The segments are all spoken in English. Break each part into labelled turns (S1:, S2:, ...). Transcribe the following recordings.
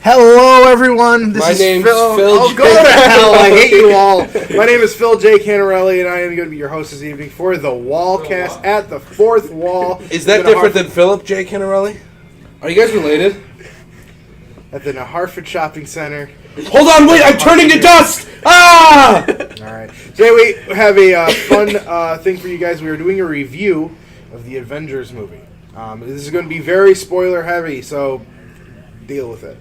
S1: Hello, everyone.
S2: My name's Phil.
S1: Oh, go to hell! I hate you all. My name is Phil Canarelli, and I am going to be your host this evening for the Wallcast at the Fourth Wall.
S2: Is that different than Philip J. Canarelli? Are you guys related?
S1: At the Hartford Shopping Center.
S2: Hold on, wait! I'm turning to dust. Ah!
S1: All right. Today we have a fun thing for you guys. We are doing a review of the Avengers movie. This is going to be very spoiler heavy, so deal with it.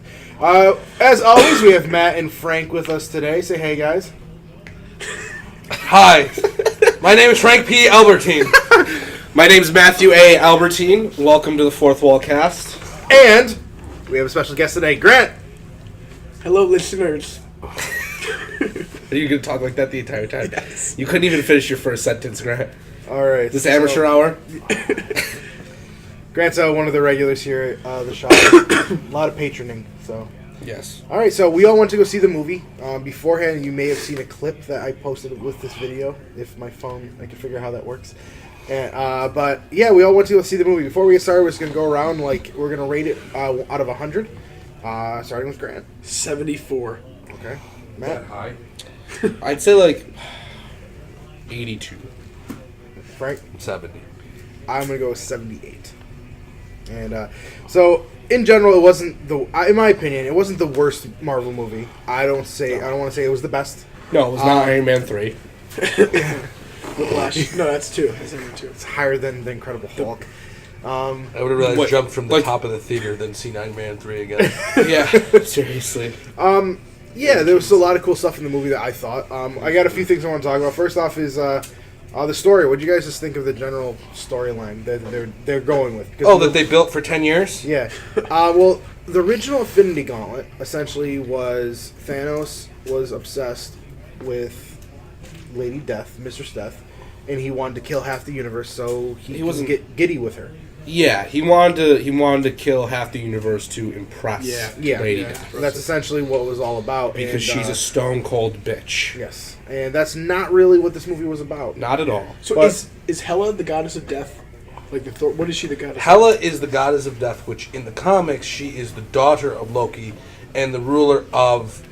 S1: As always, we have Matt and Frank with us today. Say hey, guys.
S2: Hi. My name is Frank P. Albertine. My name is Matthew A. Albertine. Welcome to the Fourth Wall Cast.
S1: And we have a special guest today, Grant.
S3: Hello, listeners.
S2: Are you going to talk like that the entire time?
S3: Yes.
S2: You couldn't even finish your first sentence, Grant.
S1: All right.
S2: This amateur hour?
S1: Grant's one of the regulars here at the shop. A lot of patroning, so.
S2: Yes.
S1: All right, so we all went to go see the movie. Beforehand, you may have seen a clip that I posted with this video. If my phone, I can figure out how that works. And, but yeah, we all went to go see the movie. Before we get started, we're just gonna go around like we're gonna rate it out of 100. Starting with Grant.
S3: 74.
S1: Okay. Matt.
S2: High? I'd say like 82.
S1: Frank.
S2: 70.
S1: I'm gonna go with 78. And so in general, it wasn't in my opinion, it wasn't the worst Marvel movie. I don't want to say it was the best.
S2: No, it was not Iron Man 3.
S3: Whiplash. No, that's 2. That's number 2.
S1: It's higher than the Incredible Hulk.
S4: I would have rather jumped from the top of the theater than seen Iron Man 3 again.
S2: Yeah, seriously.
S1: Yeah, there was a lot of cool stuff in the movie that I thought. I got a few things I want to talk about. First off is the story. What do you guys just think of the general storyline that they're going with?
S2: That they built for 10 years?
S1: Yeah. Well, the original Infinity Gauntlet essentially was Thanos was obsessed with Lady Death, Mistress Death, and he wanted to kill half the universe so he wasn't get giddy with her.
S2: Yeah, he wanted to kill half the universe to impress Lady Death.
S1: That's essentially what it was all about.
S2: Because she's a stone cold bitch.
S1: Yes, and that's not really what this movie was about.
S2: Not at all.
S3: So is Hela the goddess of death? Like the Thor? What is she the goddess?
S4: Hela is the goddess of death, which in the comics she is the daughter of Loki and the ruler of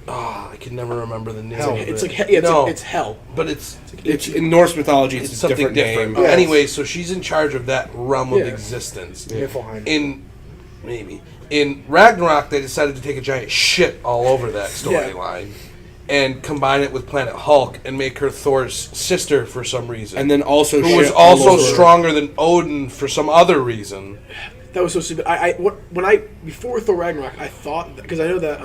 S4: I can never remember the name.
S3: It's hell.
S4: But it's
S2: in Norse mythology. It's a
S4: something different.
S1: Yes.
S4: Anyway, so she's in charge of that realm of existence.
S1: Niflheim.
S4: In Ragnarok, they decided to take a giant shit all over that storyline and combine it with Planet Hulk and make her Thor's sister for some reason.
S2: And then also
S4: who was also stronger than Odin for some other reason.
S3: That was so stupid. Before Thor Ragnarok, I thought, because I know that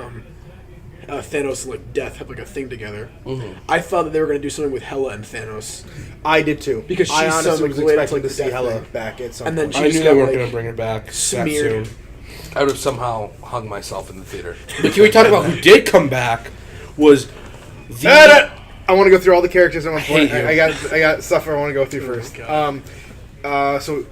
S3: Thanos and like Death have like a thing together. Mm-hmm. I thought that they were going to do something with Hela and Thanos.
S1: I did too,
S3: because
S1: I honestly was expecting to see
S3: Hela
S1: back at some
S3: and then
S1: point.
S2: I knew they weren't going to bring her back
S3: smeared.
S2: that soon.
S4: I would have somehow hung myself in the theater.
S2: But can we talk about who did come back? Was
S1: I want to go through all the characters at one point. I got stuff I want to go through first. So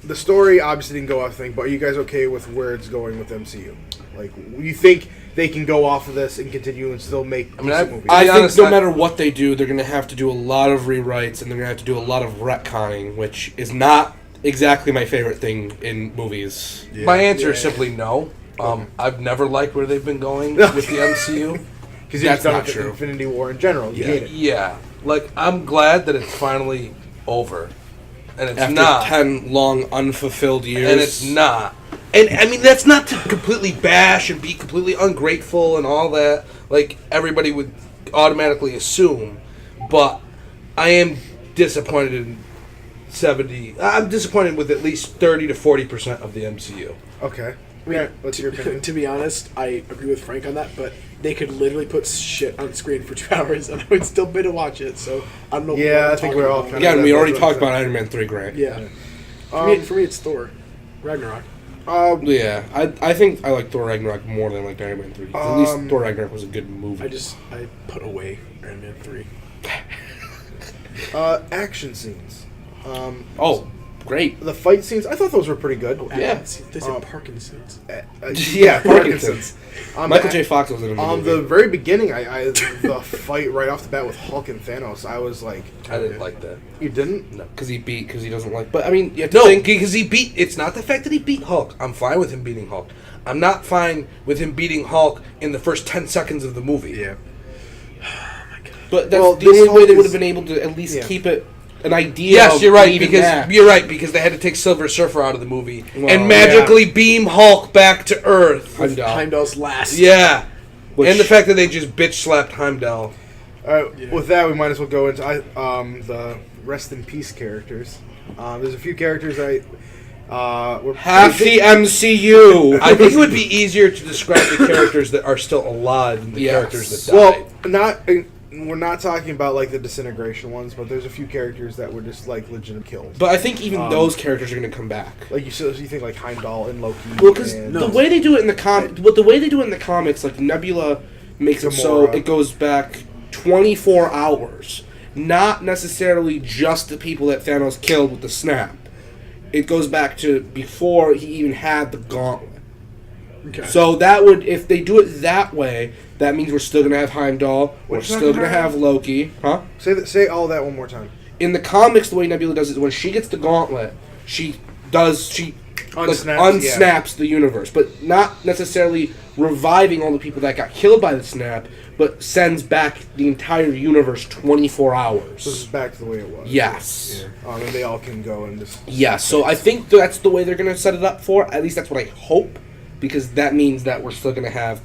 S1: the story obviously didn't go off thing, but are you guys okay with where it's going with MCU? Like, you think they can go off of this and continue and still make movies?
S2: I think no matter what they do, they're going to have to do a lot of rewrites and they're going to have to do a lot of retconning, which is not exactly my favorite thing in movies.
S4: Yeah. My answer is simply no. I've never liked where they've been going with the MCU.
S1: Because that's not true. Infinity War in general, you hate it.
S4: Yeah, like I'm glad that it's finally over, and it's
S2: after
S4: not
S2: 10 long unfulfilled years,
S4: and it's not. And I mean that's not to completely bash and be completely ungrateful and all that, like everybody would automatically assume. But I am disappointed in 70. I'm disappointed with at least 30 to 40% of the MCU.
S1: Okay. Yeah, what's your opinion?
S3: To be honest, I agree with Frank on that, but they could literally put shit on screen for 2 hours and I would still pay to watch it, so I don't know.
S1: Yeah, I think we're all kind of...
S2: Again, we already talked about Iron Man 3, Grant.
S3: Yeah. For me, it's Thor. Ragnarok.
S2: Yeah, I think I like Thor Ragnarok more than I like Iron Man 3. At least Thor Ragnarok was a good movie.
S3: I put away Iron Man 3.
S1: Action scenes.
S2: great.
S1: The fight scenes, I thought those were pretty good.
S2: Yeah.
S3: They said Parkinson's.
S1: Yeah, Parkinson's.
S2: Michael J. Fox was in the
S1: On
S2: movie.
S1: the very beginning, the fight right off the bat with Hulk and Thanos, I was like,
S4: I didn't like that.
S1: you didn't?
S4: No.
S2: Because he doesn't like. But I mean, you have to
S4: No,
S2: think.
S4: because he beat. It's not the fact that he beat Hulk. I'm fine with him beating Hulk. I'm not fine with him beating Hulk in the first 10 seconds of the movie.
S3: Yeah.
S2: But that's
S1: Well,
S2: the only
S1: this
S2: way they
S1: Hulk
S2: would have
S1: is-
S2: been able to at least
S1: Yeah.
S2: keep it an idea.
S4: Yes,
S2: of
S4: you're right
S2: even
S4: because
S2: that.
S4: they had to take Silver Surfer out of the movie
S2: Well,
S4: and magically beam Hulk back to Earth.
S2: Heimdall.
S3: Heimdall's last.
S4: Yeah,
S2: Which-
S4: and the fact that they just bitch slapped Heimdall.
S1: All right, with that, we might as well go into the rest in peace characters. There's a few characters were
S2: half the MCU.
S4: I think it would be easier to describe the characters that are still alive than the
S2: Yes.
S4: characters that died.
S1: well, we're not talking about like the disintegration ones, but there's a few characters that were just like legitimate kills.
S2: But I think even those characters are going to come back.
S1: Like you think like Heimdall and Loki.
S2: Well, because
S1: and,
S2: the way they do it in the comics, like Nebula makes it so
S1: Gamora.
S2: it goes back 24 hours, not necessarily just the people that Thanos killed with the snap. It goes back to before he even had the gauntlet.
S3: Okay.
S2: So that would, if they do it that way, that means we're still going to have Heimdall. We're
S1: What you
S2: still
S1: talking
S2: going to
S1: about?
S2: have Loki, huh?
S1: say all that one more time.
S2: In the comics, the way Nebula does it is when she gets the gauntlet, she unsnaps the universe, but not necessarily reviving all the people that got killed by the snap, but sends back the entire universe 24
S1: So this is
S2: hours.
S1: back to the way it was.
S2: Yes.
S1: And they all can go and just.
S2: Yes, so I think that's the way they're going to set it up for. At least that's what I hope, because that means that we're still going to have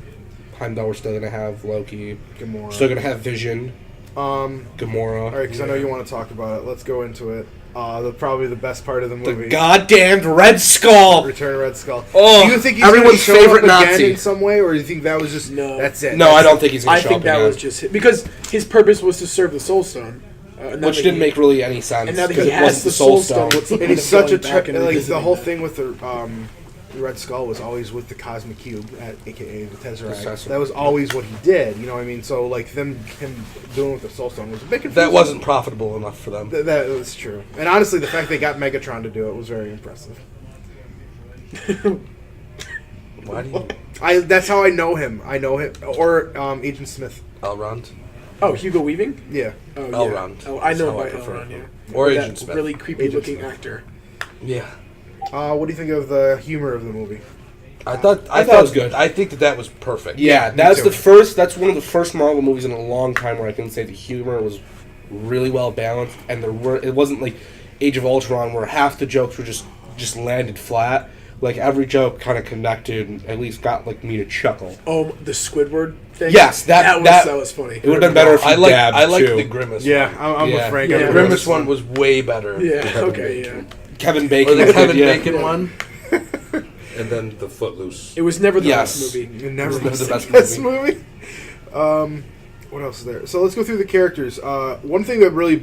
S2: Heimdall, we're still going to have Loki,
S1: Gamora.
S2: we're still going to have Vision, Gamora.
S1: All right, because I know you want to talk about it. Let's go into it. Probably the best part of the
S2: The
S1: movie.
S2: goddamned Red Skull!
S1: Return of Red Skull.
S2: Oh,
S1: do you think he's
S2: everyone's
S1: gonna show
S2: favorite
S1: up again
S2: Nazi.
S1: in some way, or do you think that was just
S3: No.
S1: that's it?
S2: No, I don't think he's going
S3: I
S2: to show
S3: think
S2: up
S3: that
S2: again.
S3: was just it. Because his purpose was to serve the Soul Stone.
S2: Which didn't make really any sense.
S3: And now that
S2: because
S3: he
S2: it
S3: has
S2: wasn't
S3: the Soul Stone, what's the
S1: And
S3: point
S1: he's
S3: of
S1: such a
S3: going back and
S1: like the
S3: revisiting
S1: whole
S3: that?
S1: thing with the Red Skull was always with the Cosmic Cube, aka the Tesseract.
S2: Tesseract.
S1: That was always what he did. You know what I mean? So like him doing with the Soul Stone was a bit confusing.
S4: That wasn't profitable enough for them.
S1: That was true. And honestly, the fact they got Megatron to do it was very impressive.
S4: Why do you?
S1: That's how I know him. I know him or Agent Smith.
S4: Elrond?
S3: Oh, Hugo Weaving?
S1: Yeah.
S3: Oh, yeah.
S4: Elrond.
S3: Oh, I
S4: That's
S3: know
S4: how I
S3: about
S4: prefer
S3: Elrond,
S4: him.
S3: yeah.
S4: Or
S3: That
S4: Agent Smith.
S3: really creepy
S1: Agent
S3: looking
S1: Smith.
S3: actor.
S4: Yeah.
S1: What do you think of the humor of the movie?
S4: I thought
S2: thought it was good.
S4: I think that was perfect.
S2: Yeah,
S1: me
S2: that's
S1: too.
S2: That's one of the first Marvel movies in a long time where I can say the humor was really well balanced, and it wasn't like Age of Ultron where half the jokes were just landed flat. Like every joke kind of connected and at least got like me to chuckle.
S3: Oh, the Squidward thing?
S2: Yes, that
S3: was funny.
S2: It would have been better if
S4: I
S2: you
S4: like
S2: dabbed
S4: the
S2: too.
S4: Grimace.
S1: Yeah, I'm
S2: Yeah.
S1: with Frank.
S3: Yeah,
S1: I'm
S4: The
S1: with
S4: Grimace one was way better.
S3: Yeah, okay, yeah.
S2: Kevin
S4: Or
S2: Bacon.
S4: the Kevin
S2: yeah.
S4: Bacon one. And then the Footloose.
S3: It was never the
S2: Yes.
S3: best movie.
S1: It never
S2: It was
S1: was
S2: the
S1: the
S2: best
S1: best movie. What else is there? So let's go through the characters. One thing that really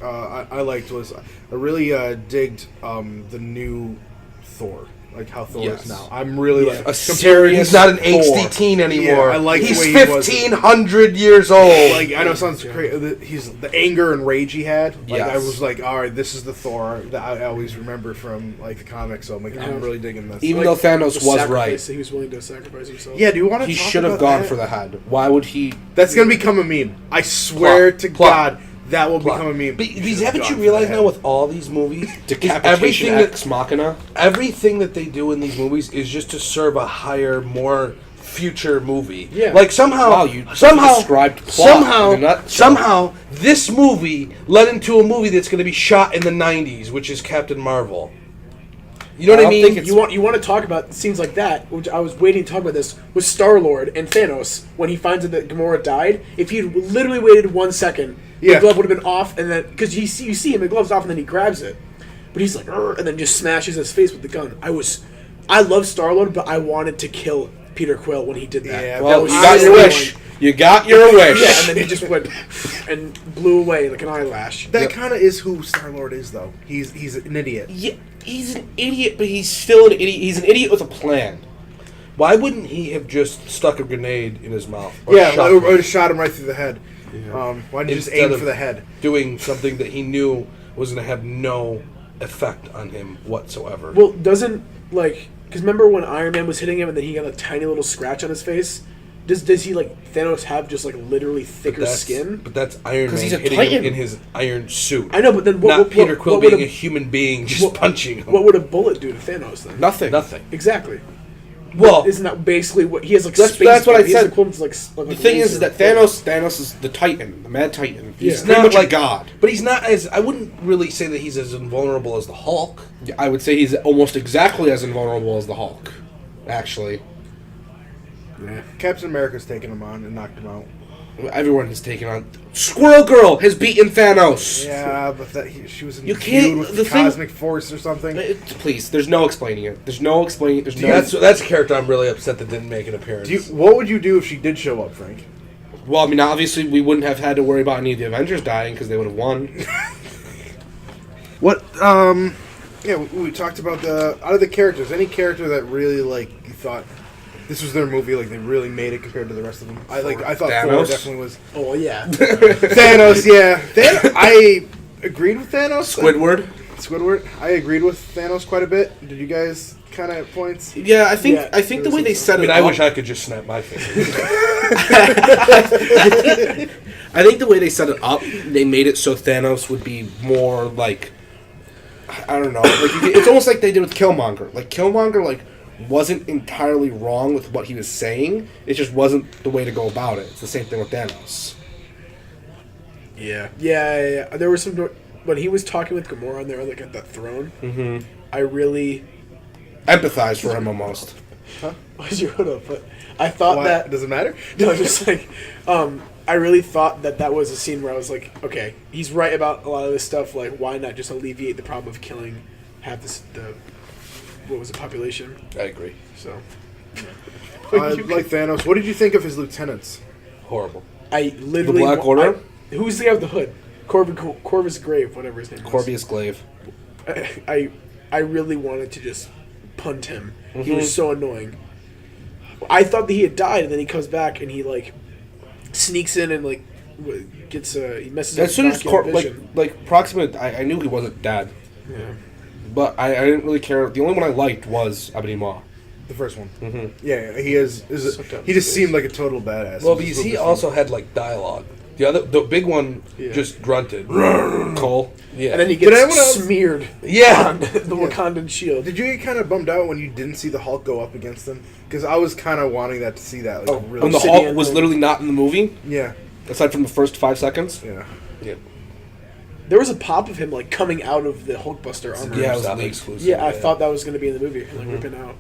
S1: I liked was I really digged the new Thor, like how Thor
S2: Yes.
S1: is now. I'm really
S3: Yeah.
S1: like
S2: A
S1: comparing
S2: serious
S4: He's not an
S2: Thor.
S4: angsty teen anymore.
S1: Yeah, I like the
S4: He's
S1: way he was.
S4: 1,500 years old.
S1: Like I know it sounds crazy. He's the anger and rage he had. Like
S2: Yes.
S1: I was like, all right, this is the Thor that I always remember from like the comics. So I'm like, I'm really digging this.
S2: Even
S1: Like,
S2: though Thanos
S3: The
S2: was
S3: sacrifice
S2: right,
S3: that he was willing to sacrifice himself.
S1: yeah, do you want to?
S2: he should have gone for the head. Why would he?
S1: That's gonna become a meme. I swear to
S4: Plot.
S1: God, that will become a meme.
S4: Because haven't you realized now with all these movies,
S2: Decapitation
S4: everything
S2: Ex Machina.
S4: everything that they do in these movies is just to serve a higher, more future movie.
S3: Yeah.
S4: Like somehow,
S2: Wow, you
S4: somehow,
S2: described plot in a nutshell.
S4: somehow, this movie led into a movie that's going to be shot in the '90s, which is Captain Marvel. You know what I
S2: don't
S4: mean?
S2: think it's-
S3: You want to talk about scenes like that, which I was waiting to talk about this, was Star-Lord and Thanos, when he finds out that Gamora died. If he had literally waited 1 second,
S1: Yeah.
S3: the glove would have been off, and then, because you see him, the glove's off, and then he grabs it. But he's like, "Arr," and then just smashes his face with the gun. I love Star-Lord, but I wanted to kill Peter Quill when he did that.
S1: Yeah,
S3: That
S2: Well,
S3: was
S2: you got your
S3: so
S2: wish.
S3: annoying.
S2: You got your wish.
S3: Yeah, and then he just went and blew away like an eyelash.
S1: That kind of is who Star Lord is, though. He's an idiot.
S2: Yeah, he's an idiot, but he's still an idiot. He's an idiot with a plan.
S4: Why wouldn't he have just stuck a grenade in his mouth? Or
S1: Yeah,
S4: shot
S1: or
S4: him,
S1: just shot him right through the head. Why didn't you just
S4: Instead
S1: aim
S4: of
S1: for the head?
S4: doing something that he knew was going to have no effect on him whatsoever.
S3: Well, doesn't because remember when Iron Man was hitting him and then he got a tiny little scratch on his face? Does he Thanos have just literally thicker skin?
S4: But that's Iron Man
S2: he's a
S4: hitting
S2: Titan.
S4: him in his iron suit.
S3: I know, but then
S4: not Peter Quill being
S3: would
S4: a human being just punching him.
S3: What would a bullet do to Thanos then?
S2: Nothing.
S4: Nothing.
S3: Exactly.
S4: Well,
S3: Isn't that basically what he has?
S2: That's what I
S3: he has
S2: said.
S3: equivalent to,
S2: The thing is that Thanos is the Titan, the Mad Titan. He's
S3: Yeah.
S2: pretty
S4: not
S2: much a god.
S4: But he's not as. I wouldn't really say that he's as invulnerable as the Hulk.
S2: Yeah, I would say he's almost exactly as invulnerable as the Hulk, actually.
S3: Yeah.
S1: Captain America's taken him on and knocked him out.
S2: Everyone has taken on. Squirrel Girl has beaten Thanos.
S1: Yeah, but she was
S2: You can't-
S1: imbued with
S2: the thing-
S1: cosmic force or something.
S2: Please, there's no explaining it. There's no explaining. There's no.
S4: That's a character I'm really upset that didn't make an appearance.
S1: What would you do if she did show up, Frank?
S2: Well, I mean, obviously, we wouldn't have had to worry about any of the Avengers dying because they would have won.
S1: What? Yeah, we talked about out of the characters, any character that really you thought this was their movie, they really made it compared to the rest of them. I thought Thor
S2: Thanos?
S1: definitely was.
S3: Oh yeah.
S1: Thanos, yeah. I agreed with Thanos.
S2: Squidward.
S1: I agreed with Thanos quite a bit. Did you guys kind of have points?
S2: Yeah, I think
S3: Yeah,
S2: I think the way they set
S4: I mean,
S2: it
S4: I
S2: up.
S4: wish I could just snap my fingers.
S2: I think the way they set it up, they made it so Thanos would be more I don't know. It's almost like they did with Killmonger. Killmonger, wasn't entirely wrong with what he was saying. It just wasn't the way to go about it. It's the same thing with Thanos.
S3: Yeah. There was some when he was talking with Gamora on there, at that throne.
S2: Mm-hmm.
S3: I really
S2: Empathize for him almost.
S3: was your hood up, but I thought
S1: Why?
S3: that
S1: Does it matter?
S3: no, just I really thought that was a scene where I was like, okay, he's right about a lot of this stuff. Why not just alleviate the problem of killing half the population?
S4: I agree.
S3: So
S1: Like Thanos. What did you think of his lieutenants?
S4: Horrible.
S3: I literally
S2: The Black Order?
S3: who's the guy with the hood? Corvus Grave, whatever his name was.
S2: Corvius Glaive.
S3: I really wanted to just punt him. He
S2: Mm-hmm.
S3: was so annoying. I thought that he had died, and then he comes back and he sneaks in and gets he messes up.
S2: As soon as
S3: vision.
S2: Proxima, I knew he wasn't dead,
S3: Yeah.
S2: but I didn't really care. The only one I liked was Ebony Maw.
S1: The first one.
S2: Mm-hmm.
S1: Yeah, he
S3: Sucked up
S1: he
S3: his
S1: just
S3: face.
S1: seemed like a total badass.
S4: Well,
S1: He
S4: because
S1: was
S4: he
S1: super
S4: also had dialogue. The big one
S3: Yeah.
S4: just grunted.
S2: Cole.
S4: Yeah.
S3: And then he
S1: Did anyone
S3: gets
S1: else-
S3: smeared
S4: Yeah.
S3: on the Wakandan shield.
S1: Did you get kind of bummed out when you didn't see the Hulk go up against them? Because I was kind of wanting that to see that. Really.
S2: And the
S3: Obsidian
S2: Hulk was
S3: thing.
S2: literally not in the movie,
S1: Yeah,
S2: aside from the first 5 seconds.
S1: yeah.
S4: Yeah.
S3: There was a pop of him coming out of the Hulkbuster armor.
S2: Yeah, it was
S4: Stop
S2: leaked.
S4: exclusive.
S3: Yeah, I thought that was going to be in the movie, ripping out,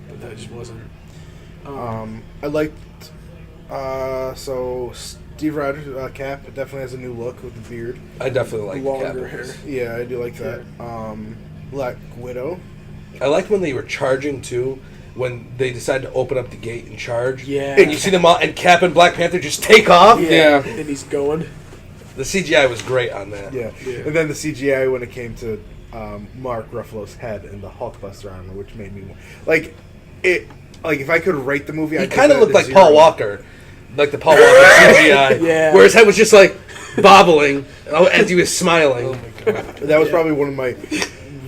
S3: but that just wasn't.
S1: I liked. So Steve Rogers, Cap, definitely has a new look with the beard.
S4: I definitely like the
S3: Longer
S4: Capitals.
S3: hair.
S1: Yeah, I do like that. Black Widow.
S4: I liked when they were charging too. When they decided to open up the gate and charge.
S3: Yeah.
S4: And you see them all, and Cap and Black Panther just take off.
S2: Yeah.
S3: And he's going.
S4: The CGI was great on that.
S1: Yeah.
S3: Yeah.
S1: And then the CGI when it came to Mark Ruffalo's head and the Hulkbuster armor, which made me it. If I could rate the movie,
S4: He
S1: I'd
S4: kind of
S1: give
S4: looked
S1: that a
S4: like Paul
S1: 0.
S4: Walker. Like the Paul Walker CGI.
S3: Yeah.
S4: Where his head was just bobbling as he was smiling.
S1: That was probably one of my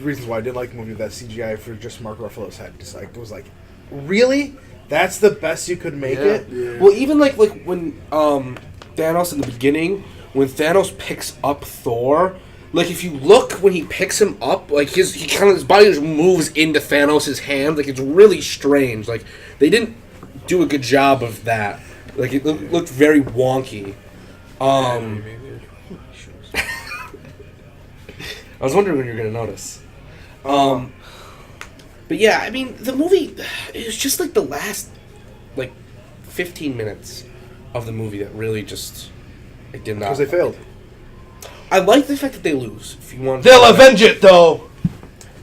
S1: reasons why I didn't like the movie. That CGI for just Mark Ruffalo's head, just it was really, that's the best you could make it.
S3: Yeah.
S2: Well, even when Thanos in the beginning, when Thanos picks up Thor, if you look when he picks him up, his body just moves into Thanos' hand. It's really strange. They didn't do a good job of that. It looked very wonky. I was wondering when you were gonna notice. But yeah, I mean, the movie, it was just the last 15 minutes of the movie that really just, it did not.
S1: Because they failed.
S2: I like the fact that they lose. If you want,
S4: They'll avenge it, though.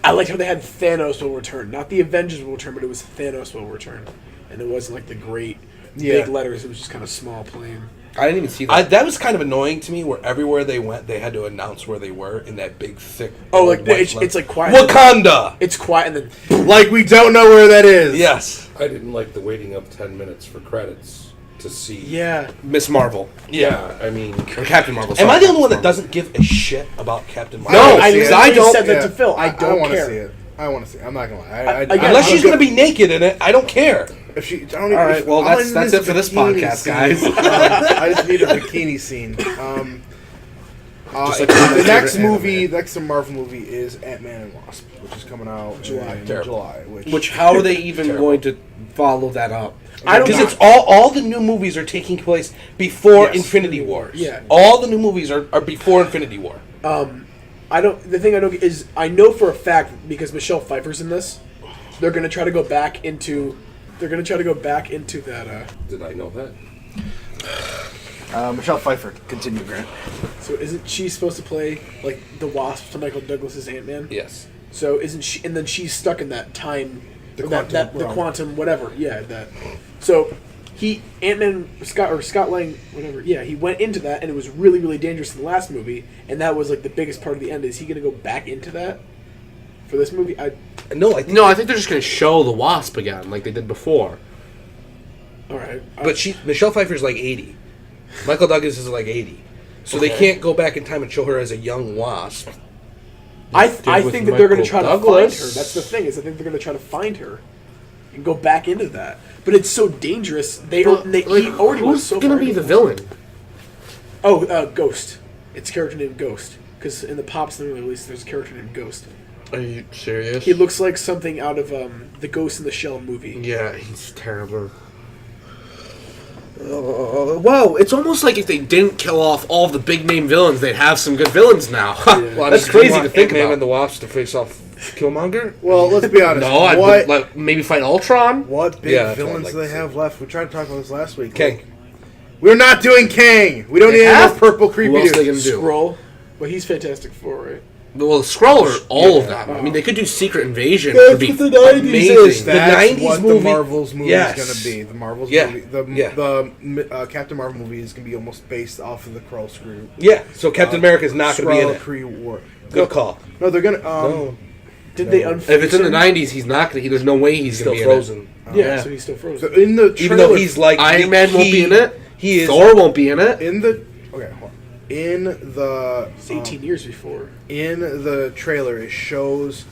S3: I liked how they had Thanos will return. Not the Avengers will return, but it was Thanos will return. And it wasn't the great big letters. It was just kind of small, plain.
S2: I didn't even see that.
S4: That was kind of annoying to me, where everywhere they went, they had to announce where they were in that big, thick.
S3: Oh,
S4: white
S3: it's
S4: letter.
S3: quiet.
S4: Wakanda.
S3: It's quiet, and then
S1: We don't know where that is.
S4: Yes.
S5: I didn't like the waiting up 10 minutes for credits. to see.
S3: Yeah.
S2: Miss Marvel.
S5: Yeah, I mean,
S2: Or Captain Marvel.
S4: Am I
S2: sorry.
S4: the only one that doesn't give a shit about Captain Marvel?
S2: No,
S3: I
S1: see it.
S3: literally
S2: don't-
S3: said that
S1: Yeah.
S3: to Phil. I don't
S1: want to
S3: care.
S1: see it. I want to see it. I'm not gonna lie.
S3: Again,
S4: Unless she's going to be naked in it, I don't care.
S1: If she, I don't even,
S2: All right, well,
S1: all I
S2: that's
S1: need
S2: that's
S1: is
S2: it for
S1: a
S2: this
S1: bikini
S2: podcast,
S1: scene.
S2: guys.
S1: I just need a bikini scene.
S2: Just like
S1: The next
S2: favorite
S1: movie, the next Marvel movie is Ant-Man and Wasp, which is coming out in July.
S2: Which how are they even going to follow that up?
S3: I don't
S4: Because
S3: know.
S4: it's all the new movies are taking place before
S3: Yes.
S4: Infinity Wars.
S3: Yeah.
S4: All the new movies are before Infinity War.
S3: I don't. The thing I don't get is I know for a fact because Michelle Pfeiffer's in this, they're gonna try to go back into. They're gonna try to go back into that.
S5: did I know that?
S1: Michelle Pfeiffer. Continue, Grant.
S3: So isn't she supposed to play like the Wasp to Michael Douglas's Ant-Man?
S4: Yes.
S3: So isn't she? And then she's stuck in that time.
S1: The
S3: or
S1: quantum
S3: the
S1: realm.
S3: quantum whatever. Yeah, that. So Ant-Man Scott Lang whatever. Yeah, he went into that and it was really really dangerous in the last movie, and that was like the biggest part of the end. Is he gonna go back into that for this movie?
S2: No, I think they're just going to show the Wasp again, like they did before.
S3: All right.
S4: But Michelle Pfeiffer's like 80. Michael Douglas is like 80. So they can't go back in time and show her as a young Wasp.
S3: I
S2: with
S3: think that they're going to
S2: Michael
S3: try to find
S2: Douglas.
S3: her. That's the thing is I think they're going to try to find her and go back into that. But it's so dangerous. He already was so
S2: going to
S3: far
S2: be
S3: into
S2: the villain?
S3: Ghost. It's a character named Ghost. Because in the Pops movie release, there's a character named Ghost.
S2: Are you serious?
S3: He looks like something out of the Ghost in the Shell movie.
S2: Yeah, he's terrible. Wow, it's almost like if they didn't kill off all of the big name villains, they'd have some good villains now.
S4: Well,
S2: That's crazy to think
S4: Ant-Man
S2: about.
S4: and the Wasp to face off Killmonger?
S1: Well, let's be honest.
S2: No, I'd
S1: what
S2: like, maybe fight Ultron.
S1: what big
S4: Yeah, that's what I'd
S1: villains
S4: like
S1: do they
S4: to
S1: have left? We tried to talk about this last week.
S4: Kang.
S1: Like, we're not doing Kang. We don't
S2: They
S1: need any
S2: have-
S1: more purple creepy
S2: Who else they
S1: dudes.
S2: gonna do?
S3: Skrull. But he's Fantastic Four, right?
S2: Well, Skrull are all of them. I mean, they could do Secret Invasion. It would be
S3: That's what the 90s
S2: amazing.
S3: is.
S1: That's
S4: 90s
S1: what
S4: movie-
S1: the Marvel's movie
S4: Yes.
S1: is going to be. The Marvel's
S4: Yeah.
S1: movie,
S4: Yeah.
S1: the Captain Marvel movie is going to be almost based off of the Skrull screw.
S4: Yeah, so Captain America's not going to be in it.
S1: Pre-war.
S4: Good call.
S1: No, they're going to.
S4: No.
S3: Did they unfreeze
S2: If it's in the
S3: him?
S2: 90s, he's not going to. There's no way he's
S4: Still
S2: going to be
S4: frozen.
S3: Yeah,
S2: Yeah.
S3: so he's still
S1: So
S3: frozen.
S1: in the trailer,
S4: Even though he's like...
S2: Iron Man won't be in it.
S4: He is...
S2: Thor won't be in it.
S1: in the okay, hold on. In the
S3: It's 18 years before.
S1: in the trailer, it shows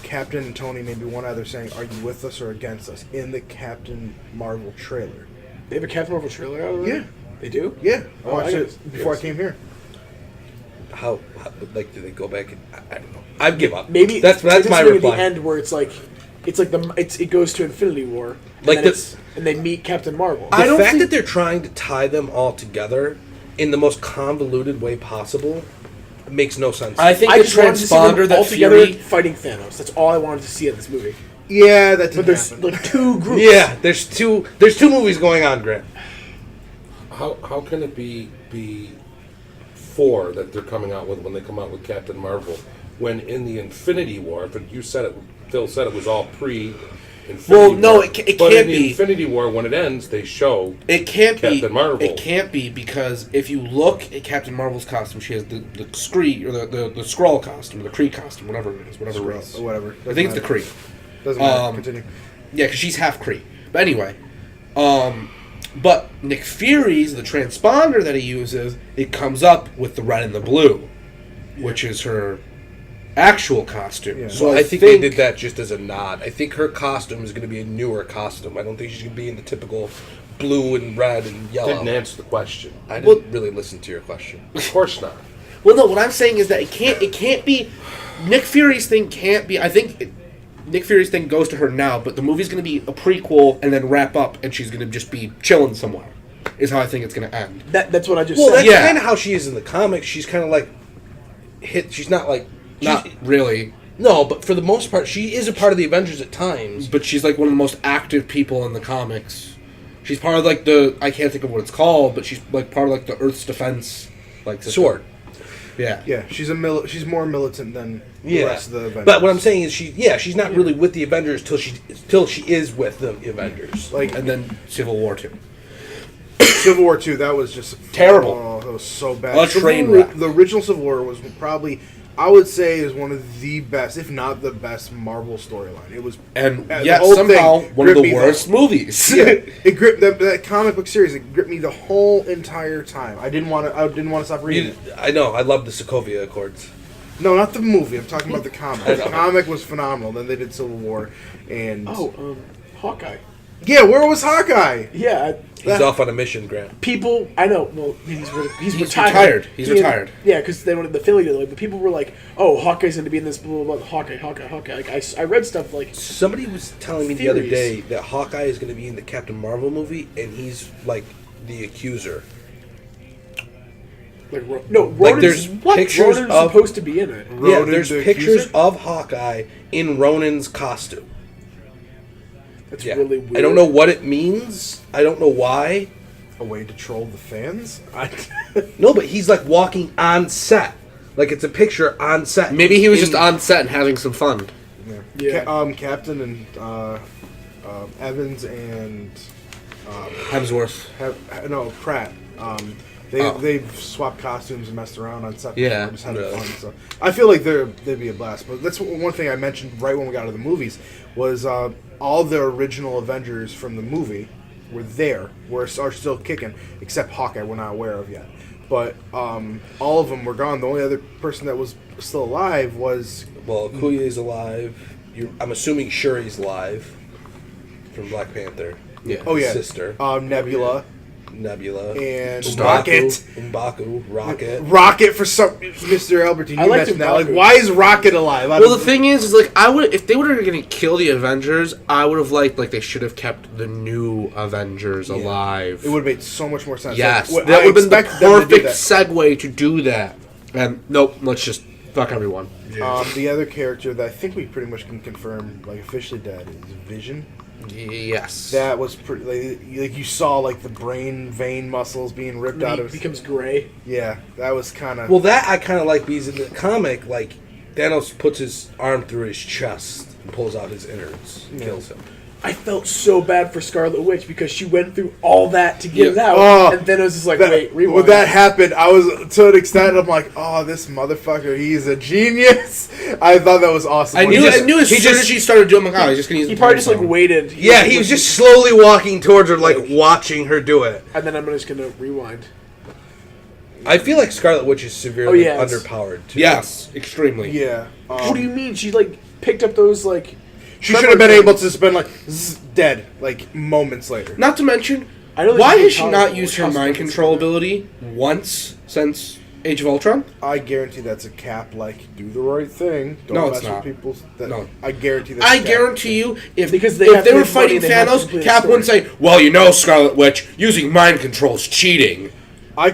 S1: Captain and Tony, maybe one other, saying, "Are you with us or against us?" In the Captain Marvel trailer.
S3: They have a Captain Marvel trailer out of it?
S1: Yeah.
S3: They do?
S1: Yeah, I
S3: Oh,
S1: watched
S3: I
S1: it
S3: guess-
S1: before
S3: yes.
S1: I came here.
S4: How like, do they go back and... I don't know. I give up.
S3: Maybe
S4: That's my
S3: at
S4: reply.
S3: the end where it's like it goes to Infinity War, and
S4: Like
S3: then
S4: the-
S3: and they meet Captain Marvel.
S4: The fact that they're trying to tie them all together in the most convoluted way possible makes no sense.
S2: I think
S3: I
S2: the
S3: just wanted to see them
S2: transponder that
S3: all together
S2: Fury...
S3: fighting Thanos. That's all I wanted to see in this movie.
S1: Yeah, that
S3: But
S1: didn't
S3: there's
S1: happen.
S3: like two groups.
S4: Yeah, there's two movies going on, Grant.
S5: How can it be 4 that they're coming out with when they come out with Captain Marvel, when in the Infinity War, but you said it, Phil said it was all pre-Infinity
S4: Well,
S5: War.
S4: no, it can't
S5: but in
S4: be.
S5: the Infinity War, when it ends, they show
S4: It can't be.
S5: Captain Marvel.
S4: It can't be because if you look at Captain Marvel's costume, she has the Kree or the Skrull costume, the Kree costume, whatever it is, whatever race.
S1: Or whatever.
S4: I think it's the Kree.
S1: Doesn't matter. Continue.
S4: Yeah, because she's half Kree. But anyway, but Nick Fury's the transponder that he uses. It comes up with the red and the blue, which is her actual costume.
S1: Yeah.
S4: So
S2: Well,
S4: I think they did that just as a nod. I think her costume is going to be a newer costume. I don't think she's going to be in the typical blue and red and yellow.
S5: didn't answer the question.
S4: I didn't really listen to your question.
S5: Of course not.
S4: Well, no. What I'm saying is that it can't be. Nick Fury's thing can't be. I think Nick Fury's thing goes to her now, but the movie's going to be a prequel and then wrap up, and she's going to just be chilling somewhere. Is how I think it's going to end.
S3: That's what I just
S4: Well,
S3: said.
S4: that's
S2: Yeah.
S4: kind of how she is in the comics. She's kind of like She's not like
S2: Not really.
S4: No, but for the most part, she is a part of the Avengers at times.
S2: But she's like one of the most active people in the comics. She's part of like the... I can't think of what it's called, but she's like part of like the Earth's defense like system.
S4: Sword.
S2: Yeah.
S1: Yeah, she's she's more militant than the rest of the Avengers.
S4: But what I'm saying is she's not really with the Avengers till she is with the Avengers.
S1: Like,
S2: And then Civil War 2.
S1: Civil War 2, that was just
S4: Terrible.
S1: Oh, that was so bad.
S2: A train wreck.
S1: The original Civil War was probably I would say is one of the best, if not the best, Marvel storyline. It was,
S2: And
S1: the
S2: yet
S1: whole
S2: somehow
S1: thing
S2: one of
S1: gripped
S2: the
S1: me
S2: worst movies.
S1: Yeah, it gripped that comic book series. It gripped me the whole entire time. I didn't want to stop reading.
S4: I know. I love the Sokovia Accords.
S1: No, not the movie. I'm talking about the comic. The comic was phenomenal. Then they did Civil War, and
S3: Hawkeye.
S1: yeah, where was Hawkeye?
S3: Yeah,
S4: He's off on a mission, Grant.
S3: people. I know. Well, he's retired.
S2: retired. He's retired.
S3: Yeah, because they wanted the Philly to like. But people were like, "Oh, Hawkeye's going to be in this." Blah blah blah. Hawkeye. Like I read stuff like
S4: Somebody was telling me the other day
S3: Theories.
S4: that Hawkeye is going to be in the Captain Marvel movie, and he's like the accuser.
S3: Ronan's,
S4: there's pictures
S3: Ronan's
S4: of-
S3: supposed to be in it.
S4: Yeah,
S1: Ronan
S4: there's
S1: the
S4: pictures
S1: accuser?
S4: of Hawkeye in Ronan's costume.
S3: That's
S4: Yeah.
S3: really weird.
S4: I don't know what it means. I don't know why.
S1: A way to troll the fans?
S4: No, but he's like walking on set. Like it's a picture on set.
S2: Maybe he was
S4: In-
S2: just on set and having some fun.
S3: Yeah.
S1: Captain and Evans and
S2: Hemsworth.
S1: Pratt. They've swapped costumes and messed around on set.
S2: Yeah,
S1: before, just having
S4: really.
S1: fun. So I feel like they'd be a blast. But that's one thing I mentioned right when we got to the movies was all the original Avengers from the movie were there, are still kicking, except Hawkeye we're not aware of yet. But all of them were gone. The only other person that was still alive was
S4: Well, Okoye's alive. I'm assuming Shuri's alive from Black Panther.
S2: Yeah.
S4: Sister.
S1: Nebula
S4: Nebula.
S1: and
S4: M'Baku,
S1: Rocket.
S4: Rocket.
S1: Rocket for some Mr. Albertine.
S3: I
S1: You
S3: liked
S1: mentioned that. Like,
S3: M'Baku.
S1: why is Rocket alive?
S2: Well, the thing is like I would if they were going to kill the Avengers, I would have liked they should have kept the new Avengers alive.
S1: it would have made so much more sense.
S2: Yes,
S1: Like,
S2: that
S1: I
S2: would have been the
S1: expected them to do
S2: perfect
S1: that.
S2: segue to do that. And nope, let's just fuck everyone.
S1: The other character that I think we pretty much can confirm, officially dead, is Vision.
S2: Yes.
S1: That was pretty. Like you saw, the brain vein muscles being ripped out
S3: He
S1: of.
S3: becomes gray.
S1: Yeah, that was kind of.
S4: Well, that I kind of like because in the comic, Thanos puts his arm through his chest and pulls out his innards and kills him.
S3: I felt so bad for Scarlet Witch because she went through all that to get it out,
S1: Oh,
S3: and then it was just like,
S1: that,
S3: wait, rewind.
S1: when that happened, I was to an extent. I'm like, oh, this motherfucker, he's a genius. I thought that was awesome.
S2: I
S1: When
S2: knew,
S1: he
S2: I knew as
S4: he
S2: soon
S4: just-
S2: as she started doing, I'm like, oh, he's just gonna use.
S3: He
S2: the
S3: probably just
S2: time.
S3: waited.
S4: Yeah, he was just slowly walking towards her, watching her do it.
S3: And then I'm just gonna rewind.
S4: I feel like Scarlet Witch is severely
S3: Oh, yeah, it's-
S4: underpowered too.
S2: Yes, extremely.
S1: Yeah.
S3: What do you mean? She picked up those
S1: She should have been able to spend dead moments later.
S2: Not to mention,
S3: I know
S2: why
S3: this
S2: has
S3: is
S2: she
S3: how-
S2: not used her
S3: how
S2: mind
S3: fucking
S2: control
S3: stupid.
S2: ability once since Age of Ultron?
S1: I guarantee that's a cap. Do the right thing. Don't
S2: No,
S1: mess
S2: it's not.
S1: with people's.
S2: No.
S1: I guarantee that's.
S2: I
S1: a cap.
S2: guarantee you,
S3: Because they
S2: if
S3: have
S2: they
S3: to
S2: were
S3: make money,
S2: fighting
S3: they have to
S2: Thanos,
S3: complete a
S2: Cap
S3: story.
S2: wouldn't say, "Well, Scarlet Witch using mind control is cheating.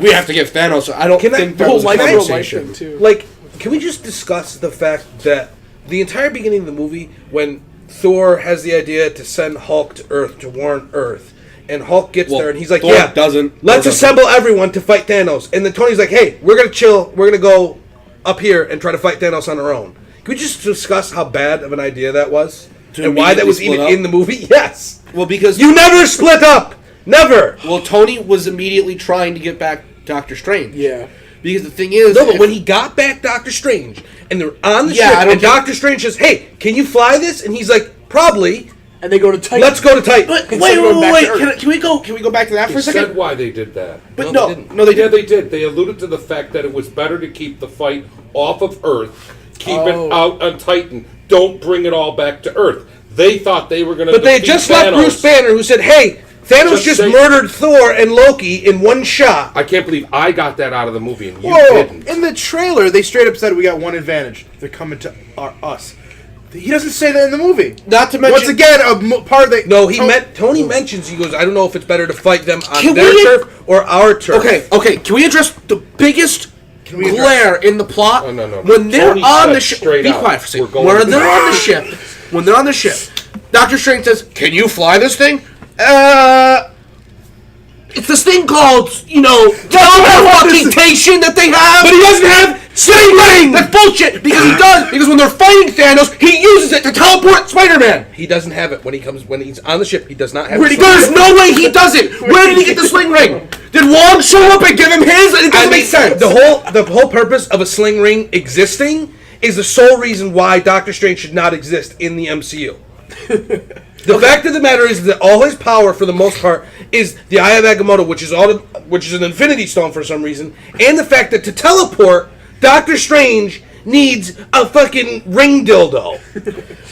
S2: We have to give Thanos." I don't
S4: Can I-
S2: think that
S4: well,
S2: was a
S3: Life real life
S2: conversation.
S3: thing too.
S4: Can we just discuss the fact that the entire beginning of the movie, when Thor has the idea to send Hulk to Earth to warn Earth, and Hulk gets
S2: Well,
S4: there and he's like,
S2: Thor
S4: "Yeah,
S2: doesn't.
S4: Let's
S2: Thor doesn't.
S4: assemble everyone to fight Thanos." And then Tony's like, "Hey, we're gonna chill. We're gonna go up here and try to fight Thanos on our own." Can we just discuss how bad of an idea that was,
S2: To
S4: and why that
S2: immediately
S4: was
S2: split
S4: even
S2: up?
S4: in the movie? Yes.
S2: Well, because
S4: You never split up. Never.
S2: well, Tony was immediately trying to get back Doctor Strange.
S3: Yeah.
S2: Because the thing is,
S4: No, but
S2: if-
S4: when he got back Doctor Strange and they're on the
S2: Yeah,
S4: ship,
S2: I don't
S4: and
S2: get-
S4: Doctor Strange says, "Hey, can you fly this?" And he's like, "Probably."
S3: And they go to Titan.
S4: Let's go to Titan.
S2: But
S3: Instead
S2: wait,
S3: of going
S2: wait,
S3: back
S2: wait!
S3: to Earth.
S2: Can we go back to that for
S5: They
S2: a second?
S5: said why they did that.
S2: But
S4: No,
S2: no,
S4: they didn't.
S2: no, they
S5: Yeah,
S2: didn't.
S5: they did. They alluded to the fact that it was better to keep the fight off of Earth, keep it out on Titan. Don't bring it all back to Earth. They thought they were going to.
S4: But they just left Bruce Banner, who said, "Hey, Thanos just
S5: say-
S4: murdered Thor and Loki in one shot."
S5: I can't believe I got that out of the movie and you
S1: Whoa!
S5: didn't.
S1: In the trailer, they straight up said we got one advantage. They're coming to us. He doesn't say that in the movie.
S4: Not to mention,
S1: Once again, part of the
S4: no, Tony mentions. He goes, "I don't know if it's better to fight them on
S2: Can
S4: their
S2: we-
S4: turf or our turf."
S2: Okay. Can we address the biggest
S1: we address-
S2: glare in the plot?
S5: Oh, no.
S2: When they're
S5: Tony
S2: on
S5: said
S2: the ship,
S5: straight
S2: be
S5: out,
S2: quiet for a second.
S5: we're going
S2: When
S5: to
S2: they're on the ship, Doctor Strange says, "Can you fly this thing?" It's this thing called, teleportation that they have.
S4: But he doesn't have
S2: Sling ring! That's bullshit! Because when they're fighting Thanos, he uses it to teleport Spider-Man!
S4: He doesn't have it when he's on the ship. He does not have
S2: There's
S4: it.
S2: no way he does it! Where did he get the sling ring? Did Wong show up and give him his? It doesn't make sense!
S4: The whole purpose of a sling ring existing is the sole reason why Doctor Strange should not exist in the MCU. The fact of the matter is that all his power, for the most part, is the Eye of Agamotto, which is an Infinity Stone for some reason, and the fact that to teleport, Doctor Strange needs a fucking ring dildo.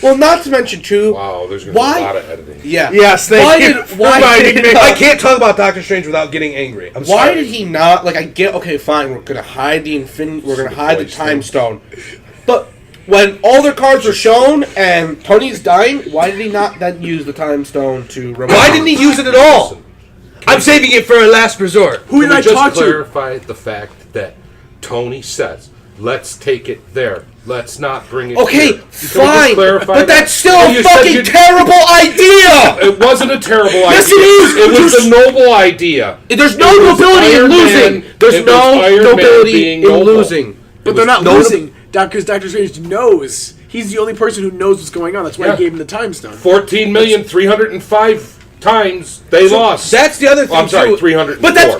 S2: Well, not to mention, too...
S5: Wow, there's going to be a lot of editing.
S2: Yeah.
S1: Yes, thank you.
S4: I can't talk about Doctor Strange without getting angry. I'm
S2: Why
S4: sorry.
S2: did he not... Like, I get... Okay, fine, we're going to hide the Infinity... We're going to hide the Time Stone. But when all their cards are shown and Tony's dying, why did he not then use the Time Stone to...
S4: Why didn't he use it at all? I'm saving it for a last resort.
S3: Who did I
S5: Can we
S3: talk
S5: just
S3: to?
S5: clarify the fact that Tony says, let's take it there. Let's not bring it
S2: Okay,
S5: here. Can we just
S2: fine,
S5: clarify
S2: but
S5: that?
S2: that's still
S5: Well,
S2: a
S5: you said
S2: fucking
S5: you'd-
S2: terrible idea!
S5: It wasn't a terrible idea.
S2: Yes, it is!
S5: It was a noble idea.
S2: There's no
S5: It was
S2: nobility in
S5: Iron
S2: losing!
S5: Man-
S2: There's
S5: it was
S2: no
S5: Iron Man
S2: nobility
S5: being
S2: in
S5: noble.
S2: losing.
S3: But they're not
S2: no-
S3: losing. Because Doctor Strange knows. He's the only person who knows what's going on. That's why
S5: Yeah.
S3: he gave him the Time Stone.
S5: 14,305 times they lost.
S4: That's the other thing,
S5: I'm sorry,
S4: too.
S5: 304.
S2: But that's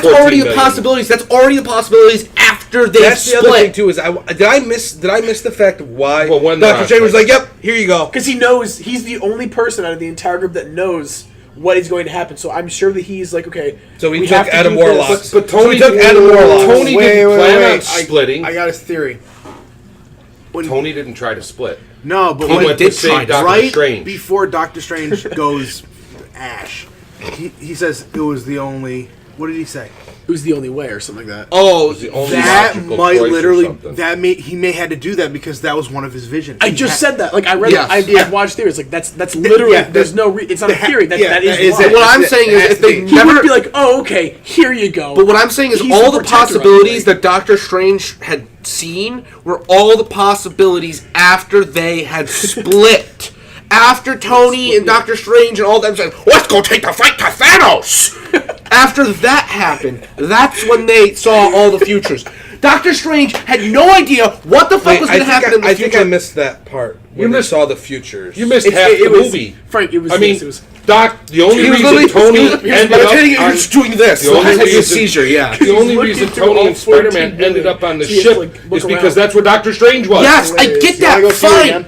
S5: 14
S2: already the
S5: million.
S2: possibilities. That's already the possibilities after they
S4: That's the other thing
S2: split.
S4: too. Did I miss the fact of why
S5: Well, when
S4: Doctor
S5: they're
S4: Strange was
S5: on
S4: like, "Yep, here you go."
S3: Because he knows he's the only person out of the entire group that knows what is going to happen. So I'm sure that he's like, okay.
S4: So he
S3: we
S4: took
S3: have to
S4: Adam
S3: do this.
S4: Warlock.
S5: But Tony
S4: took Adam Warlock.
S5: Tony didn't plan on splitting.
S1: I got his theory.
S5: Tony didn't try to split.
S1: No, but
S5: He
S1: when
S5: went to save Doctor
S1: right
S5: Strange.
S1: before Doctor Strange goes Ash, he says it was the only. What did he say?
S3: It was the only way, or something like that.
S2: Oh,
S5: The only
S1: That
S5: logical
S1: might
S5: choice or
S1: literally
S5: something.
S1: he may had to do that because that was one of his visions.
S3: I just said that. Like I read
S2: Yes.
S3: it. I've watched theories. Like that's literally.
S1: Yeah,
S3: there's no. It's not a theory. That
S1: yeah,
S3: that is.
S1: that is
S3: why.
S1: it.
S2: what I'm
S1: That's
S2: saying
S1: it.
S2: is
S1: That's
S2: if they
S1: the-
S3: He
S2: never...
S3: would be like, "Oh, okay, here you go."
S2: But what I'm saying is
S3: He's
S2: all
S3: the
S2: the
S3: protector of
S2: possibilities
S3: everything.
S2: that Doctor Strange had seen were all the possibilities after they had split. After Tony and Doctor Strange and all them said, let's go take the fight to Thanos! After that happened, that's when they saw all the futures. Doctor Strange had no idea what the fuck was going to happen in the
S4: I
S2: future.
S4: think I missed that part when
S5: missed-
S4: they saw the futures.
S5: You missed
S3: It's-
S5: half
S3: it
S5: the
S3: was-
S5: movie.
S3: Frank, it was.
S5: I mean,
S3: it was
S5: Doc, the only
S2: He was
S5: reason
S2: literally
S5: Tony
S2: he was
S5: ended
S2: meditating
S5: up
S2: and
S5: on,
S2: just doing this.
S5: the only
S2: Like a
S5: reason-
S2: seizure, yeah.
S5: the only
S3: Looking
S5: reason
S3: through
S5: Tony
S3: all
S5: and Spider-Man
S3: 14
S5: ended
S3: million.
S5: up on the
S3: So you have
S5: ship
S3: to, like, look
S5: is because
S3: around.
S5: that's where Doctor Strange was.
S2: Yes, I
S3: hilarious.
S2: get
S1: You wanna
S2: that.
S1: go see it
S2: Fine.
S1: again?